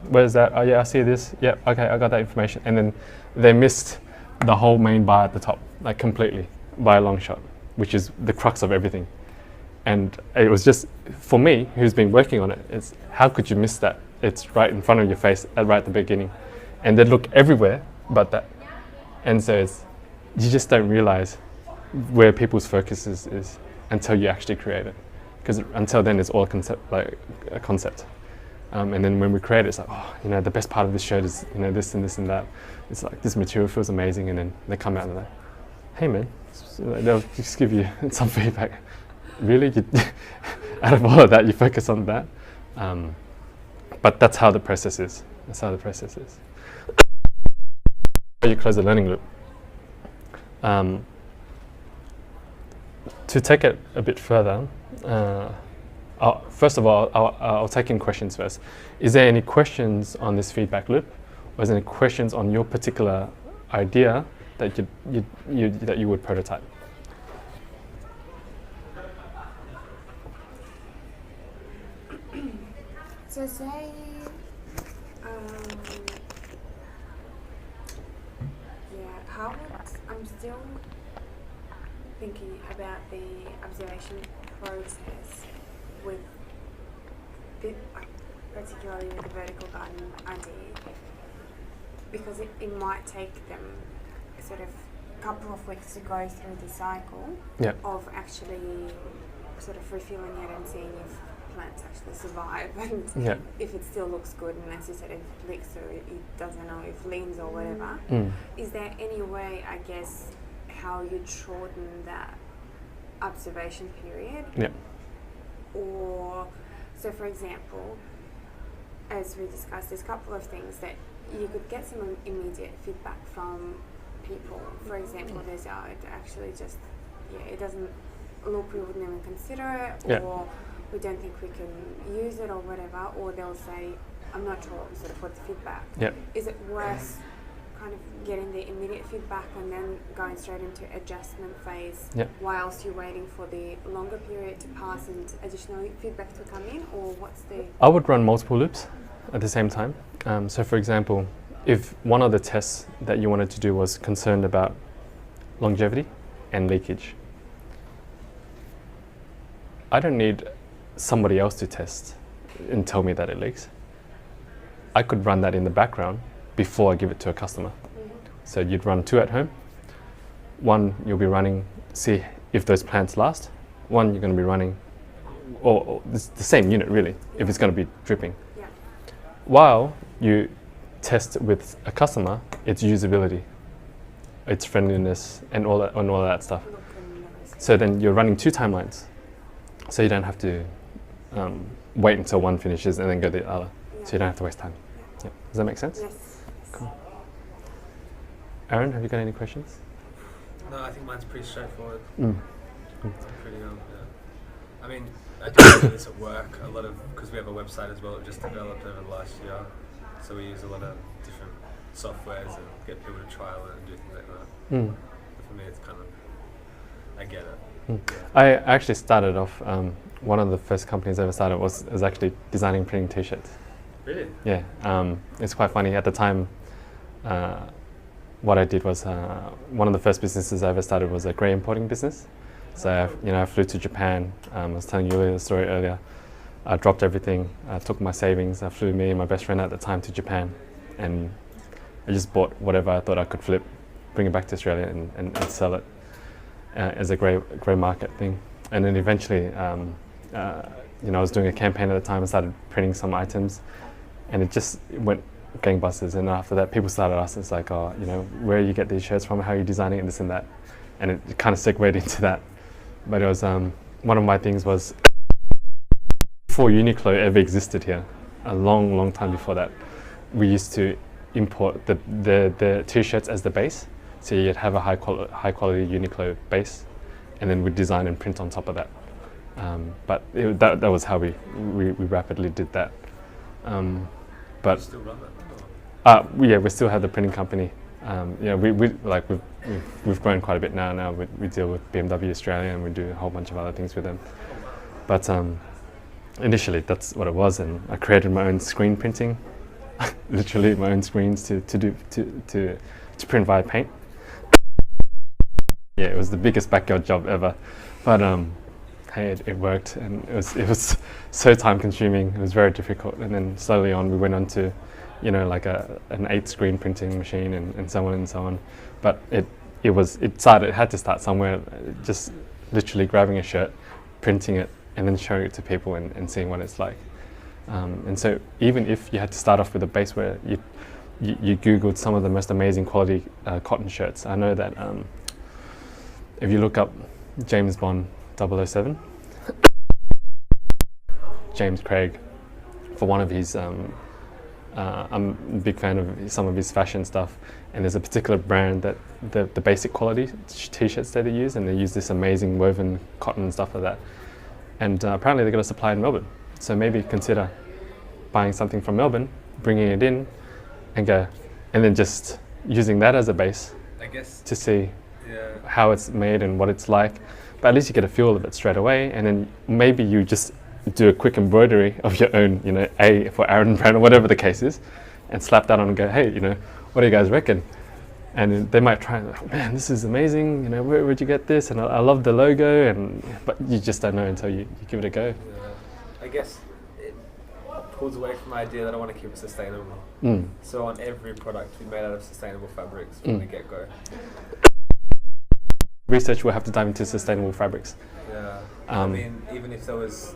where's that? Oh yeah, I see this. Yeah, okay, I got that information. And then they missed the whole main bar at the top, like completely, by a long shot, which is the crux of everything. And it was just, for me, who's been working on it, it's how could you miss that? It's right in front of your face, right at the beginning. And they look everywhere but that. And so you just don't realize where people's focus is until you actually create it. Because until then, it's all a concept. And then when we create it, it's like, oh, the best part of this shirt is, this and this and that. It's like, this material feels amazing. And then they come out and they're like, hey man, they'll just give you some feedback. Really? Out of all of that, you focus on that? But that's how the process is. You close the learning loop. To take it a bit further, first of all, I'll take in questions first. Is there any questions on this feedback loop? Or is there any questions on your particular idea that you would prototype? So say, I'm still thinking about the observation process with, particularly with the vertical garden idea, because it might take them sort of a couple of weeks to go through the cycle of actually sort of refueling it and seeing if plants actually survive and if it still looks good, and as you said, if it leaks or it doesn't know if it leans or whatever. Is there any way, I guess, how you'd shorten that observation period? Or, so for example, as we discussed, there's a couple of things that you could get some immediate feedback from people. For example, there's it actually just, it doesn't look, we wouldn't even consider it, or we don't think we can use it or whatever, or they'll say, I'm not sure sort of what's the feedback. Is it worth kind of getting the immediate feedback and then going straight into adjustment phase whilst you're waiting for the longer period to pass and additional feedback to come in, or what's the... I would run multiple loops at the same time. So for example, if one of the tests that you wanted to do was concerned about longevity and leakage, I don't need somebody else to test and tell me that it leaks. I could run that in the background before I give it to a customer. So you'd run 2 at home. One, you'll be running, see if those plants last. One, you're going to be running, or the same unit really, if it's going to be dripping. While you test with a customer, its usability, its friendliness, and all that stuff. So then you're running 2 timelines. So you don't have to wait until one finishes and then go to the other. So you don't have to waste time. Does that make sense? Yes. Cool. Aaron, have you got any questions? No, I think mine's pretty straightforward. Pretty I mean, I do this at work a lot of, because we have a website as well, we've just developed over the last year. So we use a lot of different softwares and get people to trial it and do things like that. But for me, it's kind of, I get it. I actually started off, one of the first companies I ever started was actually designing printing t-shirts. Really? Yeah, it's quite funny. At the time, what I did was, one of the first businesses I ever started was a grey importing business. So I flew to Japan. I was telling Yulia the story earlier. I dropped everything, I took my savings, I flew me and my best friend at the time to Japan, and I just bought whatever I thought I could flip, bring it back to Australia and sell it as a grey market thing. And then eventually, I was doing a campaign at the time, I started printing some items, and it just went gangbusters. And after that, people started asking, it's like, oh, where you get these shirts from, how are you designing it, this and that. And it kind of segued into that. But it was, one of my things was, before Uniqlo ever existed here, a long time before that, we used to import the t-shirts as the base. So you'd have a high quality Uniqlo base, and then we'd design and print on top of that. But that was how we rapidly did that. But you still run that? Yeah, we still have the printing company. We've grown quite a bit now. Now we deal with BMW Australia, and we do a whole bunch of other things with them. But initially, that's what it was, and I created my own screen printing, literally my own screens to print via paint. Yeah, it was the biggest backyard job ever, but hey, it worked, and it was so time consuming. It was very difficult, and then slowly on we went on to, like an 8-screen printing machine and so on. But it had to start somewhere. Just literally grabbing a shirt, printing it, and then showing it to people and seeing what it's like. And so even if you had to start off with a base where you Googled some of the most amazing quality cotton shirts, I know that if you look up James Bond 007, James Craig, for one of his, I'm a big fan of some of his fashion stuff, and there's a particular brand that the basic quality t-shirts that they use, and they use this amazing woven cotton and stuff like that. And apparently they're going to supply in Melbourne. So maybe consider buying something from Melbourne, bringing it in, and then just using that as a base, I guess, to see how it's made and what it's like. But at least you get a feel of it straight away, and then maybe you just do a quick embroidery of your own, A for Aaron brand or whatever the case is, and slap that on and go, hey, what do you guys reckon? And they might try, man, this is amazing, where'd you get this? And I love the logo, but you just don't know until you give it a go. Yeah. I guess it pulls away from the idea that I want to keep it sustainable. So on every product we made out of sustainable fabrics from the get-go. Research will have to dive into sustainable fabrics. Yeah, I mean, even if there was,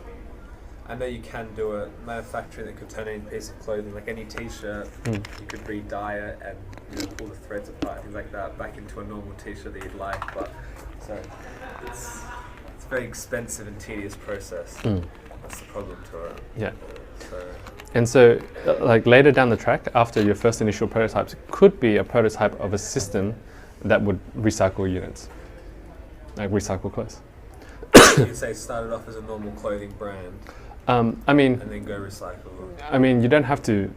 I know you can do a manufacturing that could turn any piece of clothing, like any t-shirt, you could re-dye it and pull the threads apart, things like that, back into a normal t-shirt that you'd like, but so it's a very expensive and tedious process. That's the problem to it. Yeah. So. And so, like later down the track, after your first initial prototypes, could be a prototype of a system that would recycle units, like recycle clothes. You'd say started off as a normal clothing brand, and then go recycle. I mean, you don't have to.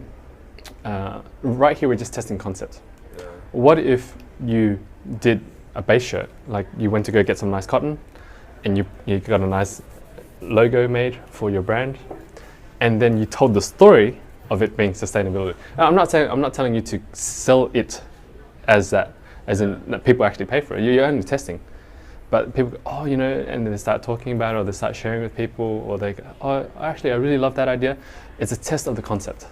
Right here, we're just testing concept. Yeah. What if you did a base shirt, like you went to go get some nice cotton, and you got a nice logo made for your brand, and then you told the story of it being sustainability. I'm not telling you to sell it as that, as in that people actually pay for it. You're only testing. But people go, and then they start talking about it, or they start sharing with people, or they go, I really love that idea. It's a test of the concept.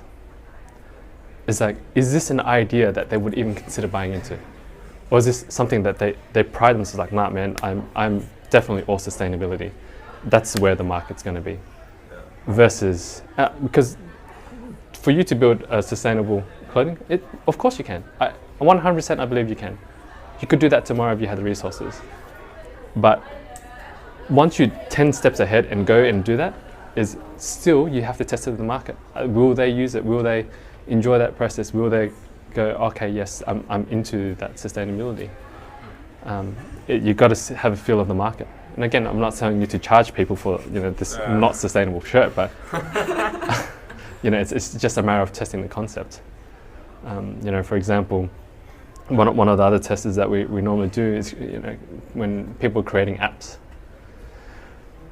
It's like, is this an idea that they would even consider buying into? Or is this something that they pride themselves like, nah man, I'm definitely all sustainability. That's where the market's going to be. Versus, because for you to build a sustainable clothing, of course you can. 100% I believe you can. You could do that tomorrow if you had the resources. But once you're 10 steps ahead and go and do that, is still you have to test it in the market. Will they use it? Will they enjoy that process? Will they go, okay, yes, I'm into that sustainability? You've got to have a feel of the market. And again, I'm not telling you to charge people for this not sustainable shirt, but it's just a matter of testing the concept. For example, one of the other tests that we normally do is when people are creating apps,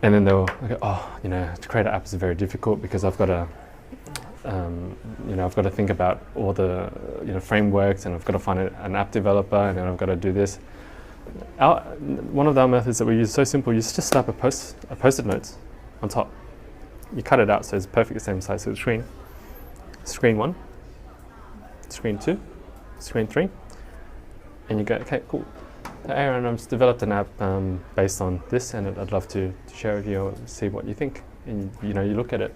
and then they'll go, to create an app is very difficult because I've got to I've got to think about all the frameworks, and I've got to find an app developer, and then I've got to do this. One of our methods that we use is so simple. You just slap a post-it notes on top. You cut it out so it's perfectly the same size as the screen. Screen 1, screen 2, screen 3, and you go, okay, cool. Aaron, I've just developed an app based on this, and I'd love to share with you or see what you think. And you look at it,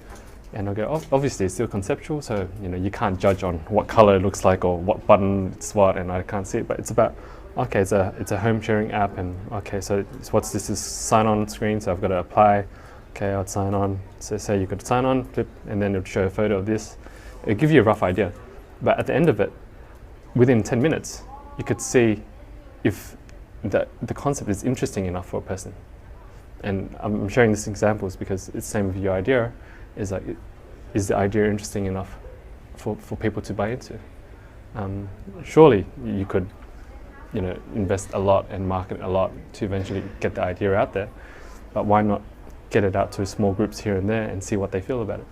and I'll go, obviously it's still conceptual, so you can't judge on what color it looks like or what button it's what, and I can't see it. But it's about, okay, it's a home sharing app, and okay, so what's this is sign on screen, so I've got to apply. Okay, I'd sign on. So say you could sign on, flip, and then it would show a photo of this. It'll give you a rough idea, but at the end of it, within 10 minutes, you could see if the concept is interesting enough for a person. And I'm sharing these examples because it's the same with your idea. Is like, is the idea interesting enough for people to buy into? Surely you could, invest a lot and market a lot to eventually get the idea out there. But why not get it out to small groups here and there and see what they feel about it?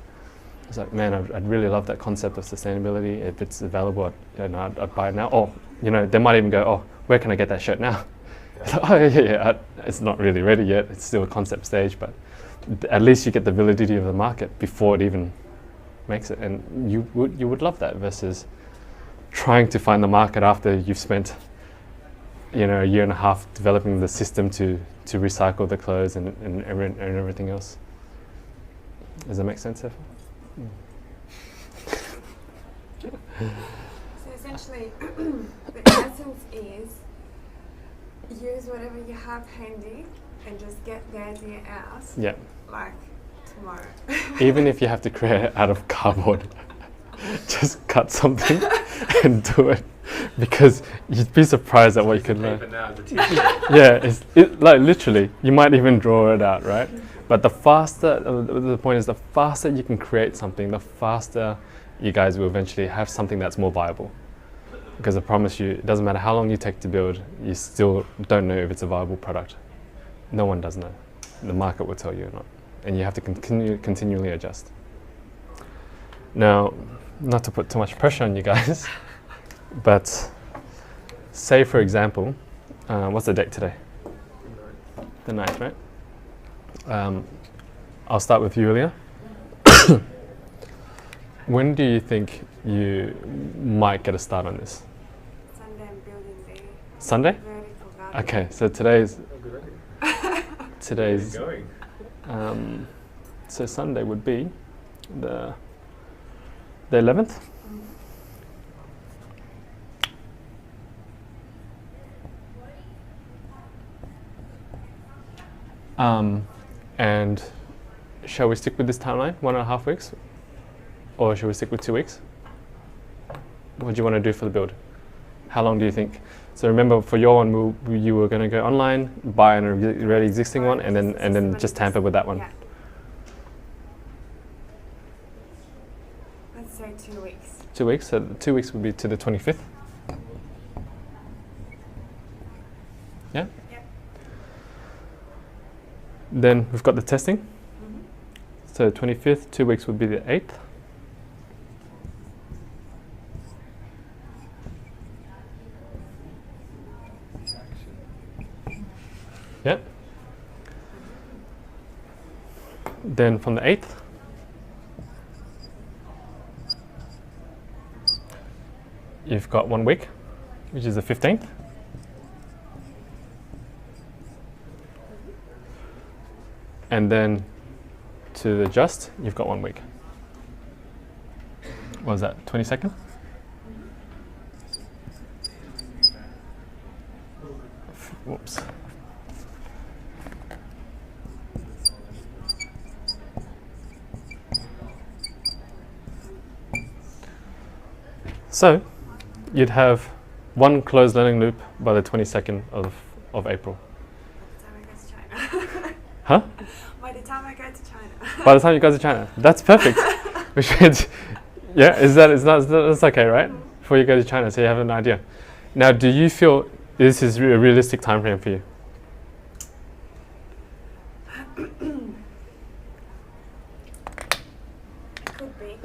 It's like, man, I'd really love that concept of sustainability. If it's available, I'd buy it now. Or, they might even go, oh, where can I get that shirt now? It's like, oh, yeah, it's not really ready yet. It's still a concept stage, but at least you get the validity of the market before it even makes it. And you would love that versus trying to find the market after you've spent, a year and a half developing the system to recycle the clothes and everything else. Does that make sense, Eva? So essentially, the essence is use whatever you have handy and just get the idea out. Yeah. Like tomorrow. Even if you have to create it out of cardboard, just cut something and do it, because you'd be surprised at what you can learn. Yeah, like literally, you might even draw it out, right? But the point is, the faster you can create something, the faster you guys will eventually have something that's more viable. Because I promise you, it doesn't matter how long you take to build, you still don't know if it's a viable product. No one does know. The market will tell you or not. And you have to continually adjust. Now, not to put too much pressure on you guys, but say for example, what's the date today? The 9th, right? I'll start with Yulia. When do you think you might get a start on this? Sunday I'm building the Sunday? vertical garden. Okay, so today's Going. So Sunday would be the 11th. And shall we stick with this timeline, 1.5 weeks? Or should we stick with 2 weeks? What do you want to do for the build? How long do you think? So remember, for your one, you were going to go online, buy an already existing one, and then just tamper with that one. Yeah. Let's say 2 weeks. 2 weeks. So 2 weeks would be to the 25th. Yeah. Yep. Then we've got the testing. Mm-hmm. So 25th, 2 weeks would be the 8th. Yep. Then from the 8th, you've got 1 week, which is the 15th. And then to the just, you've got 1 week. What was that, 22nd? Whoops. So, you'd have one closed learning loop by the 22nd of April. By the time I go to China. Huh? By the time I go to China. By the time you go to China. That's perfect. We should, yeah, that's okay, right? Before you go to China, so you have an idea. Now, do you feel this is a realistic time frame for you? Could be.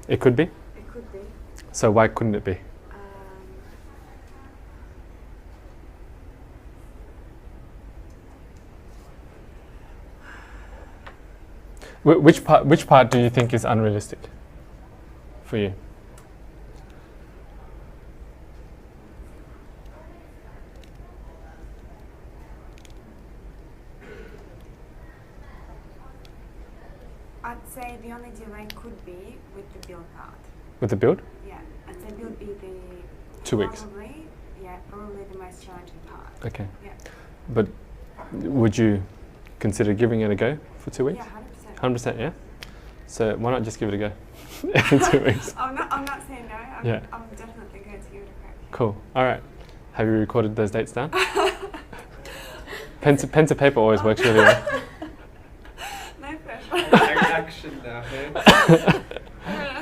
It could be? It could be. So why couldn't it be? Which part do you think is unrealistic for you? I'd say the only delay could be with the build part. With the build? Yeah, I'd say build be the 2 weeks. Probably the most challenging part. Okay. Yeah. But would you consider giving it a go for 2 weeks? Yeah, 100%, yeah? So why not just give it a go in 2 weeks? I'm not saying no. I'm definitely going to give it a crack. Cool. All right. Have you recorded those dates down? Pen to paper always works really well. No pressure. Action now, hey? No,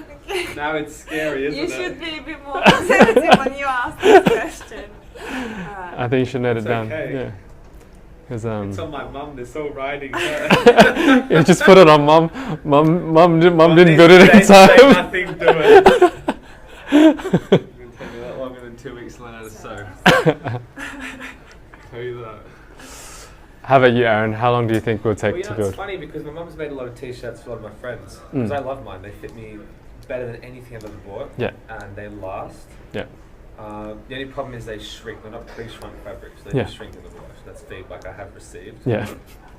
thank you. Now it's scary, isn't You it? should be a bit more conservative when you ask this question. I think you should note it It's down. okay. Yeah. Because It's on my mum. They're still riding her. you just put it on mum. Mum didn't They build it in say time. nothing to it. It's going to take me that longer than 2 weeks to learn how to sew. Tell you that. How about you, Aaron? How long do you think it will take Well, you to know, build? it's funny because my mum's made a lot of t-shirts for a lot of my friends. Because I love mine. They fit me better than anything I've ever bought. Yeah. And they last. Yeah. The only problem is they shrink. They're not pre-shrunk fabrics. They just shrink in the wash. That's feedback I have received. Yeah.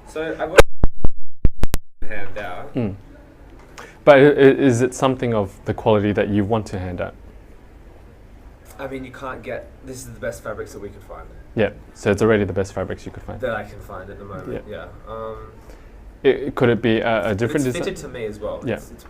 So I want to hand out. But is it something of the quality that you want to hand out? I mean, you can't get. This is the best fabrics that we could find. Yeah. So it's already the best fabrics you could find. That I can find at the moment. Yeah. Could it be a different It's design? fitted to me as well. Yeah. It's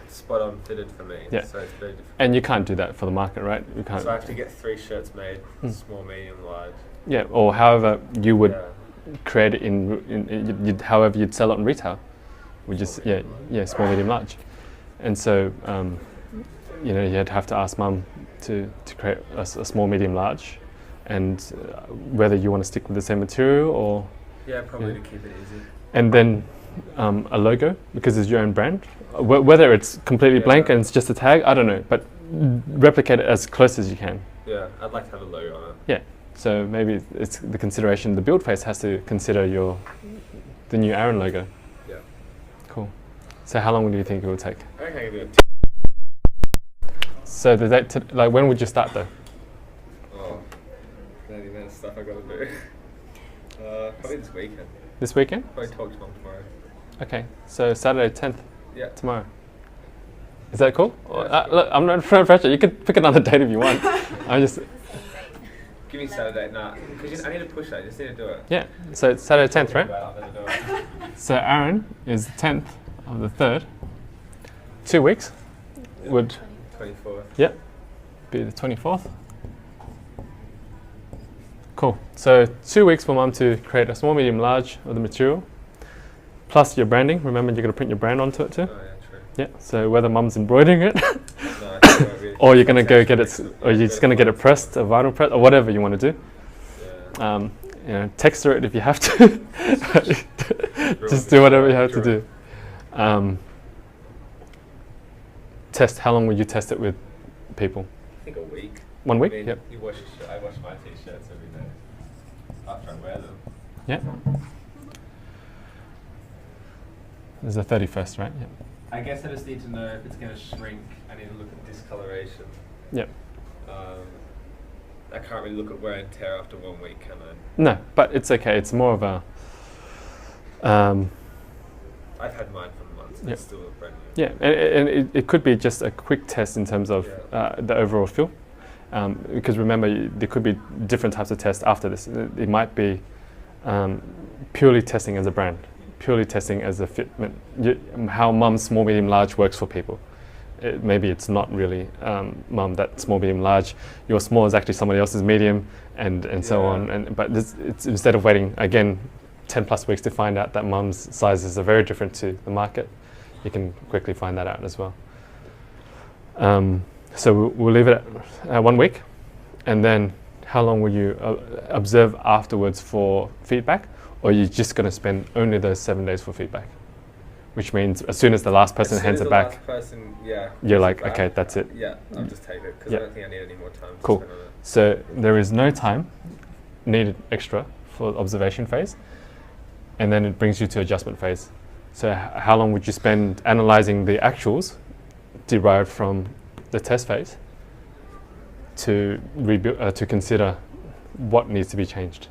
spot on fitted for me. Yeah. So it's very different. And you can't do that for the market, right? You can't. So I have to get 3 shirts made: small, medium, large. Yeah. Or however you would Yeah. create it however you'd sell it in retail, which is small, medium, large. And so you'd have to ask mum to create a small, medium, large, and whether you want to stick with the same material or Probably to keep it easy. and then a logo because it's your own brand. Whether it's completely blank and it's just a tag, I don't know, but replicate it as close as you can. Yeah, I'd like to have a logo on it. Yeah. So maybe it's the consideration. The build phase has to consider the new Aaron logo. Yeah. Cool. So how long do you think it will take? I reckon I can do it. So the date, when would you start though? Oh, the amount of stuff I got to do. Probably this weekend. This weekend? Probably talk to mum tomorrow. Okay. So Saturday 10th. Yeah. Tomorrow. Is that cool? Yeah, Look, I'm not trying to pressure. You could pick another date if you want. I'm just. Give me Saturday, because I need to push it. I just need to do it. Yeah. So it's Saturday 10th, right? I'm going to do it. So Aaron is 10th of the 3rd. 2 weeks would 24th. be the 24th. Cool. So 2 weeks for mum to create a small, medium, large of the material, plus your branding. Remember, you're going to print your brand onto it too. Oh yeah, true. Yeah. So whether mum's embroidering it, No, I think it won't be. or you're going to go get it, or you're just going to get it pressed, a vinyl press, or whatever you want to do. Yeah. Texture it if you have to. Just do whatever you have to do. Test. How long would you test it with people? I think a week. 1 week. I mean, Yep. you wash your I wash my t-shirts every day after I wear them. Yeah. There's the 31st, right? Yep. I guess I just need to know if it's going to shrink. I need to look at discoloration. Yep. I can't really look at wear and tear after 1 week, can I? No, but it's okay. It's more of a. I've had mine for months. Yep. It's still brand new. Yeah, and it could be just a quick test in terms of the overall feel. Because remember, there could be different types of tests after this. It might be purely testing as a brand, purely testing as a fitment, how mum's small, medium, large works for people. Maybe it's not really mum, that small, medium, large. Your small is actually somebody else's medium, and so on. But it's instead of waiting, again, 10 plus weeks to find out that mum's sizes are very different to the market, you can quickly find that out as well. So we'll leave it at 1 week, and then how long will you observe afterwards for feedback, or are you just going to spend only those 7 days for feedback? Which means as soon as the last person hands it back, you're like, okay, that's it. Yeah, I'll just take it because I don't think I need any more time. Cool. To spend on it. So there is no time needed extra for the observation phase, and then it brings you to adjustment phase. So how long would you spend analyzing the actuals derived from the test phase to rebuild, to consider what needs to be changed?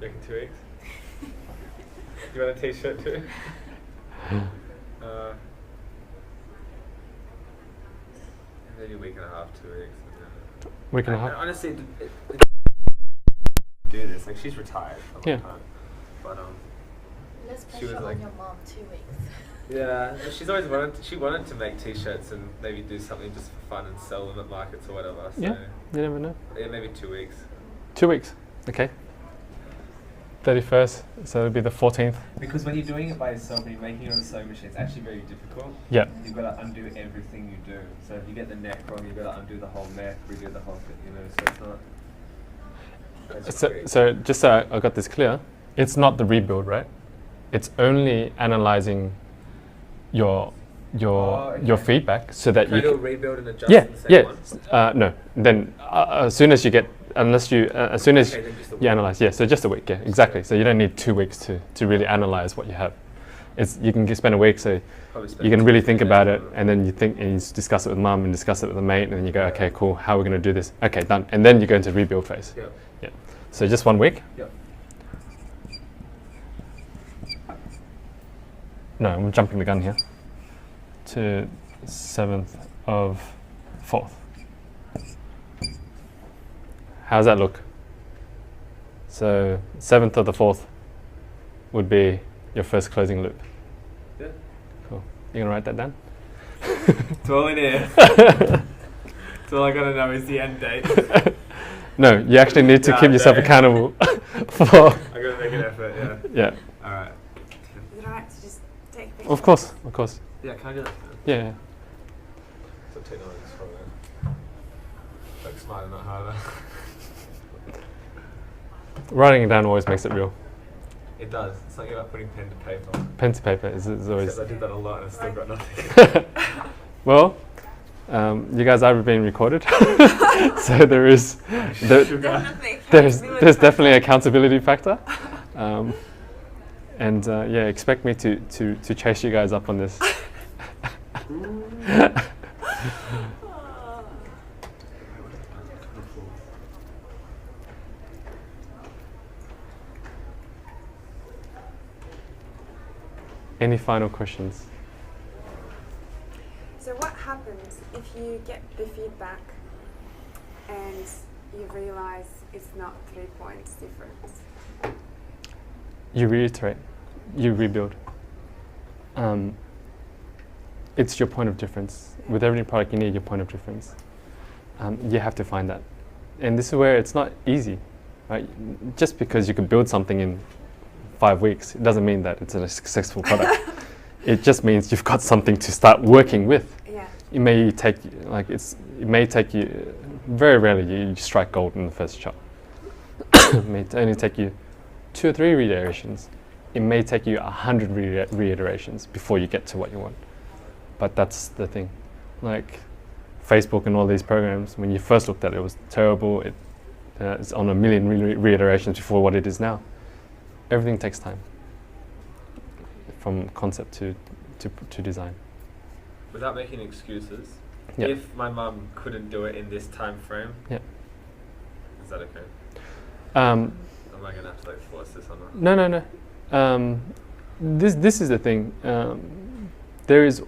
Making 2 weeks. You want a t-shirt too? Maybe a week and a half, 2 weeks. Week and a half? Honestly, do this. Like, she's retired for a long time. But Less she was pressure like, on your mom, 2 weeks. yeah, she's always wanted to make t-shirts and maybe do something just for fun and sell them at markets or whatever. So Yeah, you never know. yeah, maybe 2 weeks. 2 weeks, okay. 31st, so it'll be the 14th. Because when you're doing it by yourself and you're making it on a sewing machine, it's actually very difficult. Yeah. You've got to undo everything you do. So if you get the neck wrong, you've got to undo the whole neck, redo the whole thing, so it's not... So just so I got this clear, it's not the rebuild, right? It's only analyzing your feedback so that you can rebuild and adjust yeah, in the same yeah. one? No. Then as soon as you get, as soon as you analyze, yeah. So just a week, yeah, exactly. So you don't need 2 weeks to really analyze what you have. You can spend a week, so you can really think about it, and then you discuss it with mum and discuss it with a mate, and then you go, okay, cool. How are we going to do this? Okay, done. And then you go into rebuild phase. Yeah. Yeah. So just 1 week. Yep. No, I'm jumping the gun here. To 7th of 4th. How's that look? So 7th of the 4th would be your first closing loop. Yeah. Cool. You gonna write that down? It's all in here. It's all I gotta know is the end date. No, you actually need to keep yourself accountable for... I gotta make an effort, yeah. Yeah. Alright. Is it alright to just take pictures? Of course, of course. Yeah, can I do that? Yeah. So technology's probably like smarter, not harder. Writing it down always makes it real. It does. It's something about putting pen to paper. Pen to paper is always... Except I did that a lot and I still got nothing. Well, you guys are being recorded, so there's definitely an accountability factor, and yeah, expect me to chase you guys up on this. Any final questions? So what happens if you get the feedback and you realise it's not 3 points difference? You reiterate, you rebuild. It's your point of difference. With every product you need your point of difference. You have to find that. And this is where it's not easy, right? Just because you can build something in 5 weeks, it doesn't mean that it's a successful product. It just means you've got something to start working with. Yeah. It may take you, very rarely you strike gold in the first shot. It may only take you 2 or 3 reiterations. It may take you 100 reiterations before you get to what you want. But that's the thing. Like Facebook and all these programs, when you first looked at it, it was terrible. It's on a million reiterations before what it is now. Everything takes time, from concept to design. Without making excuses, Yep. if my mum couldn't do it in this time frame, Yep. is that okay? Um, Am I gonna have to like force this on her? No. This is the thing. There is,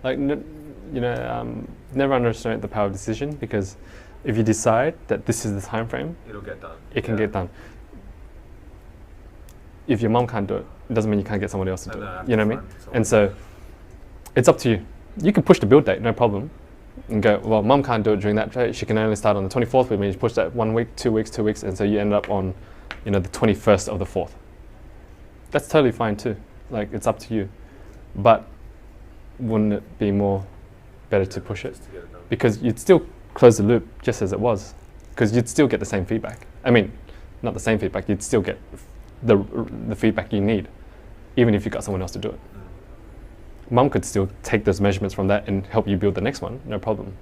like, never underestimate the power of decision, because if you decide that this is the time frame, It'll get done. it can get done. If your mom can't do it, it doesn't mean you can't get someone else to do it. You know what I mean? And so, it's up to you. You can push the build date, no problem, and go, well, mom can't do it during that date. She can only start on the 24th, which means you push that 1 week, 2 weeks, 2 weeks, and so you end up on, the 21st of the 4th. That's totally fine too. Like, it's up to you. But wouldn't it be better to push it? Just to get it done. Because you'd still close the loop just as it was, because you'd still get the same feedback. I mean, not the same feedback, you'd still get the feedback you need, even if you got someone else to do it. Mum could still take those measurements from that and help you build the next one, no problem.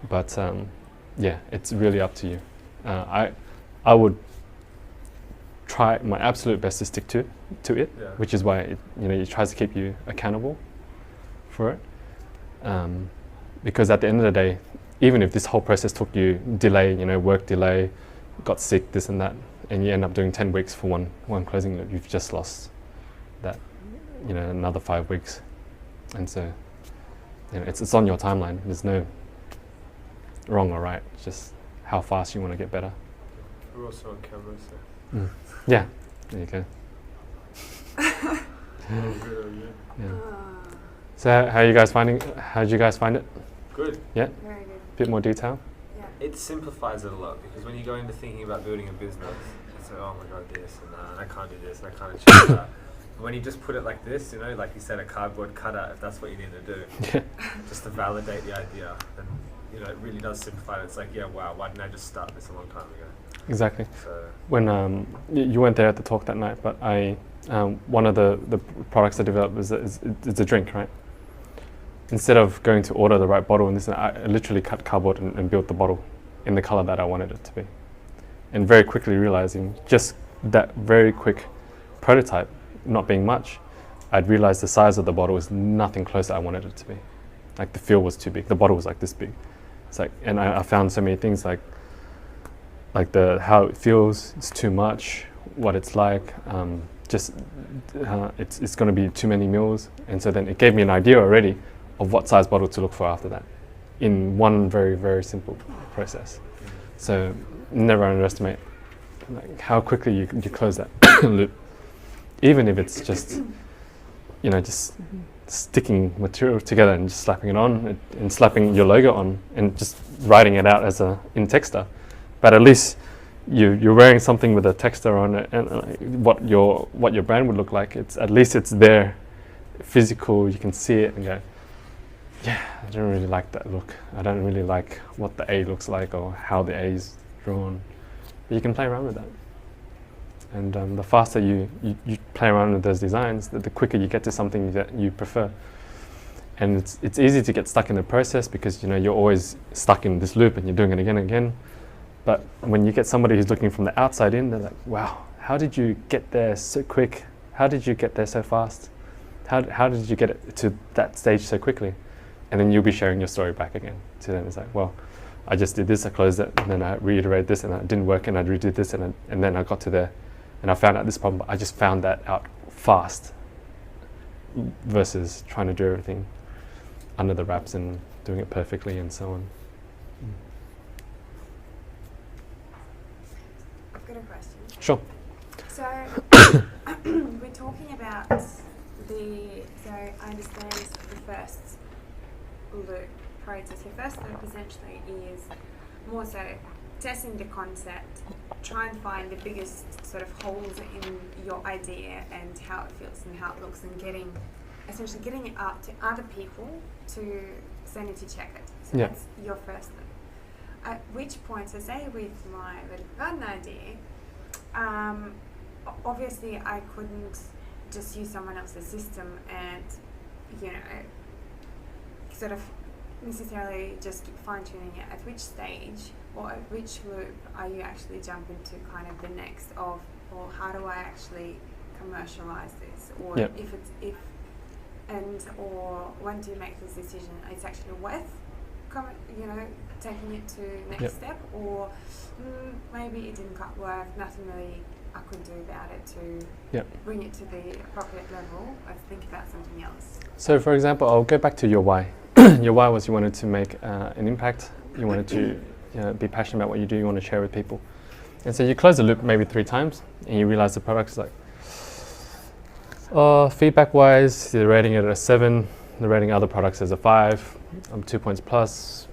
But yeah, it's really up to you. I would try my absolute best to stick to it, Yeah. which is why it tries to keep you accountable for it. Because at the end of the day, even if this whole process took you delay, work delay, got sick, this and that, and you end up doing 10 weeks for one closing loop, you've just lost that, another 5 weeks. And so, it's on your timeline. There's no wrong or right. It's just how fast you want to get better. We're also on camera, so. Yeah, there you go. Oh, good. Yeah. So how'd you guys find it? Good. Yeah, Very good. bit more detail. Yeah. It simplifies it a lot, because when you go into thinking about building a business, So, oh my god, this, and I can't do this, and I can't achieve that. But when you just put it like this, you know, like you said, a cardboard cutout, if that's what you need to do, just to validate the idea, then, you know, it really does simplify it. It's like, yeah, wow, why didn't I just start this a long time ago? Exactly. So When you weren't there at the talk that night, but I one of the products I developed is it's a drink, right? Instead of going to order the right bottle and this, I literally cut cardboard and built the bottle in the color that I wanted it to be, and very quickly realizing just that very quick prototype not being much, I'd realized the size of the bottle was nothing close to I wanted it to be. Like the feel was too big. The bottle was like this big. It's like, and I found so many things like how it feels, it's too much, what it's like, it's going to be too many mils, and so then it gave me an idea already of what size bottle to look for after that, in one very, very simple process. So never underestimate like how quickly you close that loop, even if it's just, you know, just sticking material together and just slapping it on and slapping your logo on and just writing it out as in Texter. But at least you're wearing something with a Texter on it, and what your brand would look like. It's at least it's there, physical. You can see it and go, yeah, I don't really like that look. I don't really like what the A looks like or how the A is drawn. But you can play around with that. And the faster you play around with those designs, the quicker you get to something that you prefer. And it's easy to get stuck in the process because, you know, you're always stuck in this loop and you're doing it again and again. But when you get somebody who's looking from the outside in, they're like, wow, how did you get there so quick? How did you get there so fast? How did you get it to that stage so quickly? And then you'll be sharing your story back again to them. It's like, well, I just did this, I closed it, and then I reiterated this, and it didn't work, and I redid this, and then I got to there. And I found out this problem, but I just found that out fast versus trying to do everything under the wraps and doing it perfectly and so on. I've got a question. Sure. So we're talking about so I understand the first loop process. Your first loop essentially is more so testing the concept, try and find the biggest sort of holes in your idea and how it feels and how it looks, and essentially getting it up to other people to sanity check it. So yeah. That's your first loop. At which point, so say with my little garden idea, obviously I couldn't just use someone else's system and, you know, sort of necessarily just fine-tuning it. At which stage or at which loop are you actually jumping to kind of the next of, or how do I actually commercialize this? Or yep. or when do you make this decision? It's actually worth, you know, taking it to next yep. step, or maybe it didn't quite work, nothing really I could do about it to yep. bring it to the appropriate level. Let's think about something else. So for example, I'll go back to your why. Your why was you wanted to make an impact, you wanted to be passionate about what you do, you want to share with people. And so you close the loop maybe 3 times and you realize the product's like, feedback wise, they're rating it a 7, they're rating other products as a 5, 2 points plus,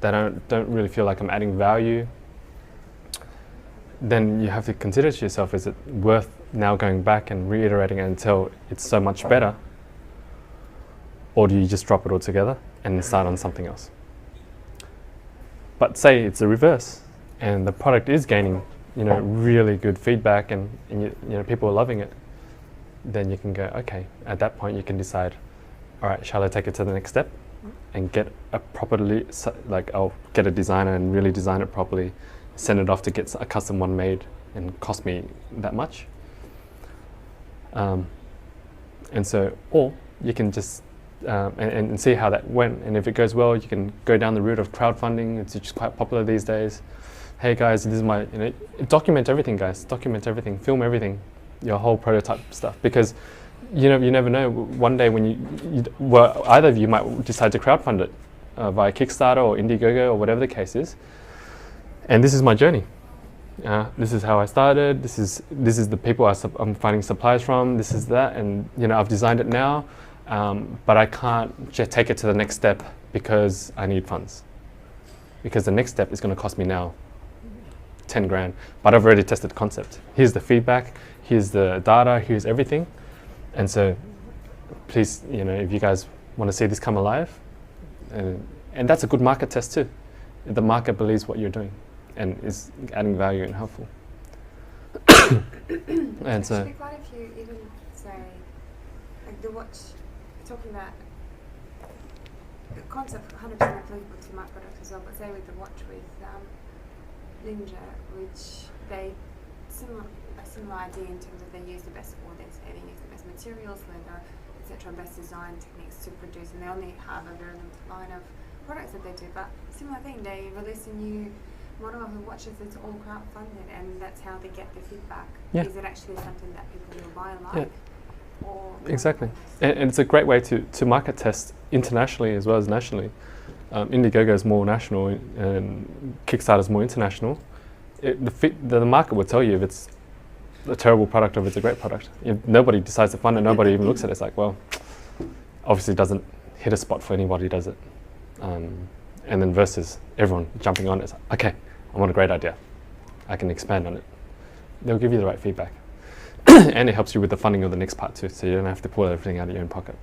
they don't really feel like I'm adding value. Then you have to consider to yourself, is it worth now going back and reiterating it until it's so much better? Or do you just drop it all together and start on something else? But say it's the reverse and the product is gaining, you know, really good feedback and you know, people are loving it. Then you can go, okay, at that point you can decide, all right, shall I take it to the next step and get a properly, like I'll get a designer and really design it properly, send it off to get a custom one made and cost me that much. And so, or you can just and see how that went, and if it goes well, you can go down the route of crowdfunding. It's just quite popular these days. Hey guys, this is my, you know, document everything, guys. Document everything, film everything, your whole prototype stuff, because you never know. One day when well, either of you might decide to crowdfund it via Kickstarter or Indiegogo or whatever the case is. And this is my journey. This is how I started. This is the people I'm finding supplies from. This is that, and you know, I've designed it now, but I can't just take it to the next step because I need funds. Because the next step is going to cost me now. 10 grand, but I've already tested the concept. Here's the feedback, here's the data, here's everything. And so please, if you guys want to see this come alive, and that's a good market test too. The market believes what you're doing and is adding value and helpful. And so actually quite a few even say, like the watch, talking about the concept 100% applicable to my product as well, but say with the watch with Ninja, which they a similar idea in terms of they use the best, or they say they use the best materials, leather, etc., best design techniques to produce, and they only have a very limited line of products that they do. But similar thing, they release a new model of the watches that's all crowdfunded, and that's how they get the feedback. Yeah. Is it actually something that people will buy and like? Yeah. Or exactly. And it's a great way to market test internationally as well as nationally. Indiegogo is more national and Kickstarter is more international. The market will tell you if it's a terrible product or if it's a great product. If nobody decides to fund it, nobody even looks at it. It's like, well, obviously it doesn't hit a spot for anybody, does it? And then versus everyone jumping on it, it's like, okay, I want a great idea. I can expand on it. They'll give you the right feedback. And it helps you with the funding of the next part too, so you don't have to pull everything out of your own pocket.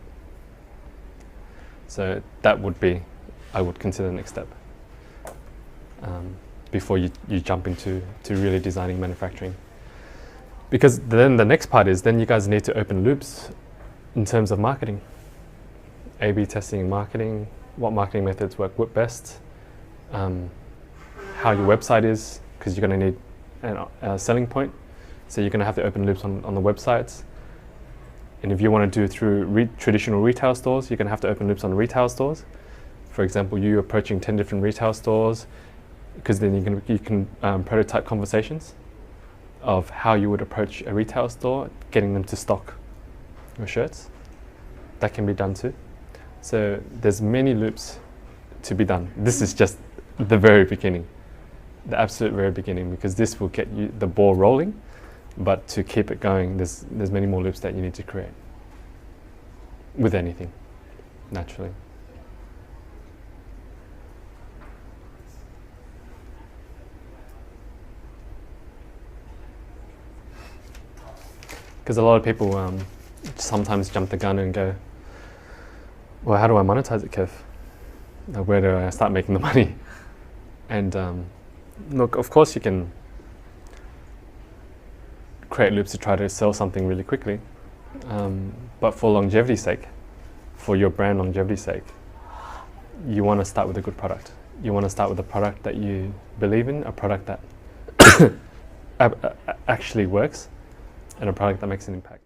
So that would be, I would consider the next step before you jump into really designing manufacturing. Because then the next part is, then you guys need to open loops in terms of marketing. A/B testing and marketing, what marketing methods work best, how your website is, because you're going to need a selling point. So you're going to have to open loops on the websites. And if you want to do it through traditional retail stores, you're going to have to open loops on retail stores. For example, you approaching 10 different retail stores, because then you can prototype conversations of how you would approach a retail store, getting them to stock your shirts. That can be done too. So there's many loops to be done. This is just the very beginning, the absolute very beginning, because this will get you the ball rolling. But to keep it going, there's many more loops that you need to create with anything, naturally. Because a lot of people sometimes jump the gun and go, well, how do I monetize it, Kev? Where do I start making the money? And look, of course you can create loops to try to sell something really quickly. But for longevity's sake, for your brand longevity's sake, you want to start with a good product. You want to start with a product that you believe in, a product that actually works, and a product that makes an impact.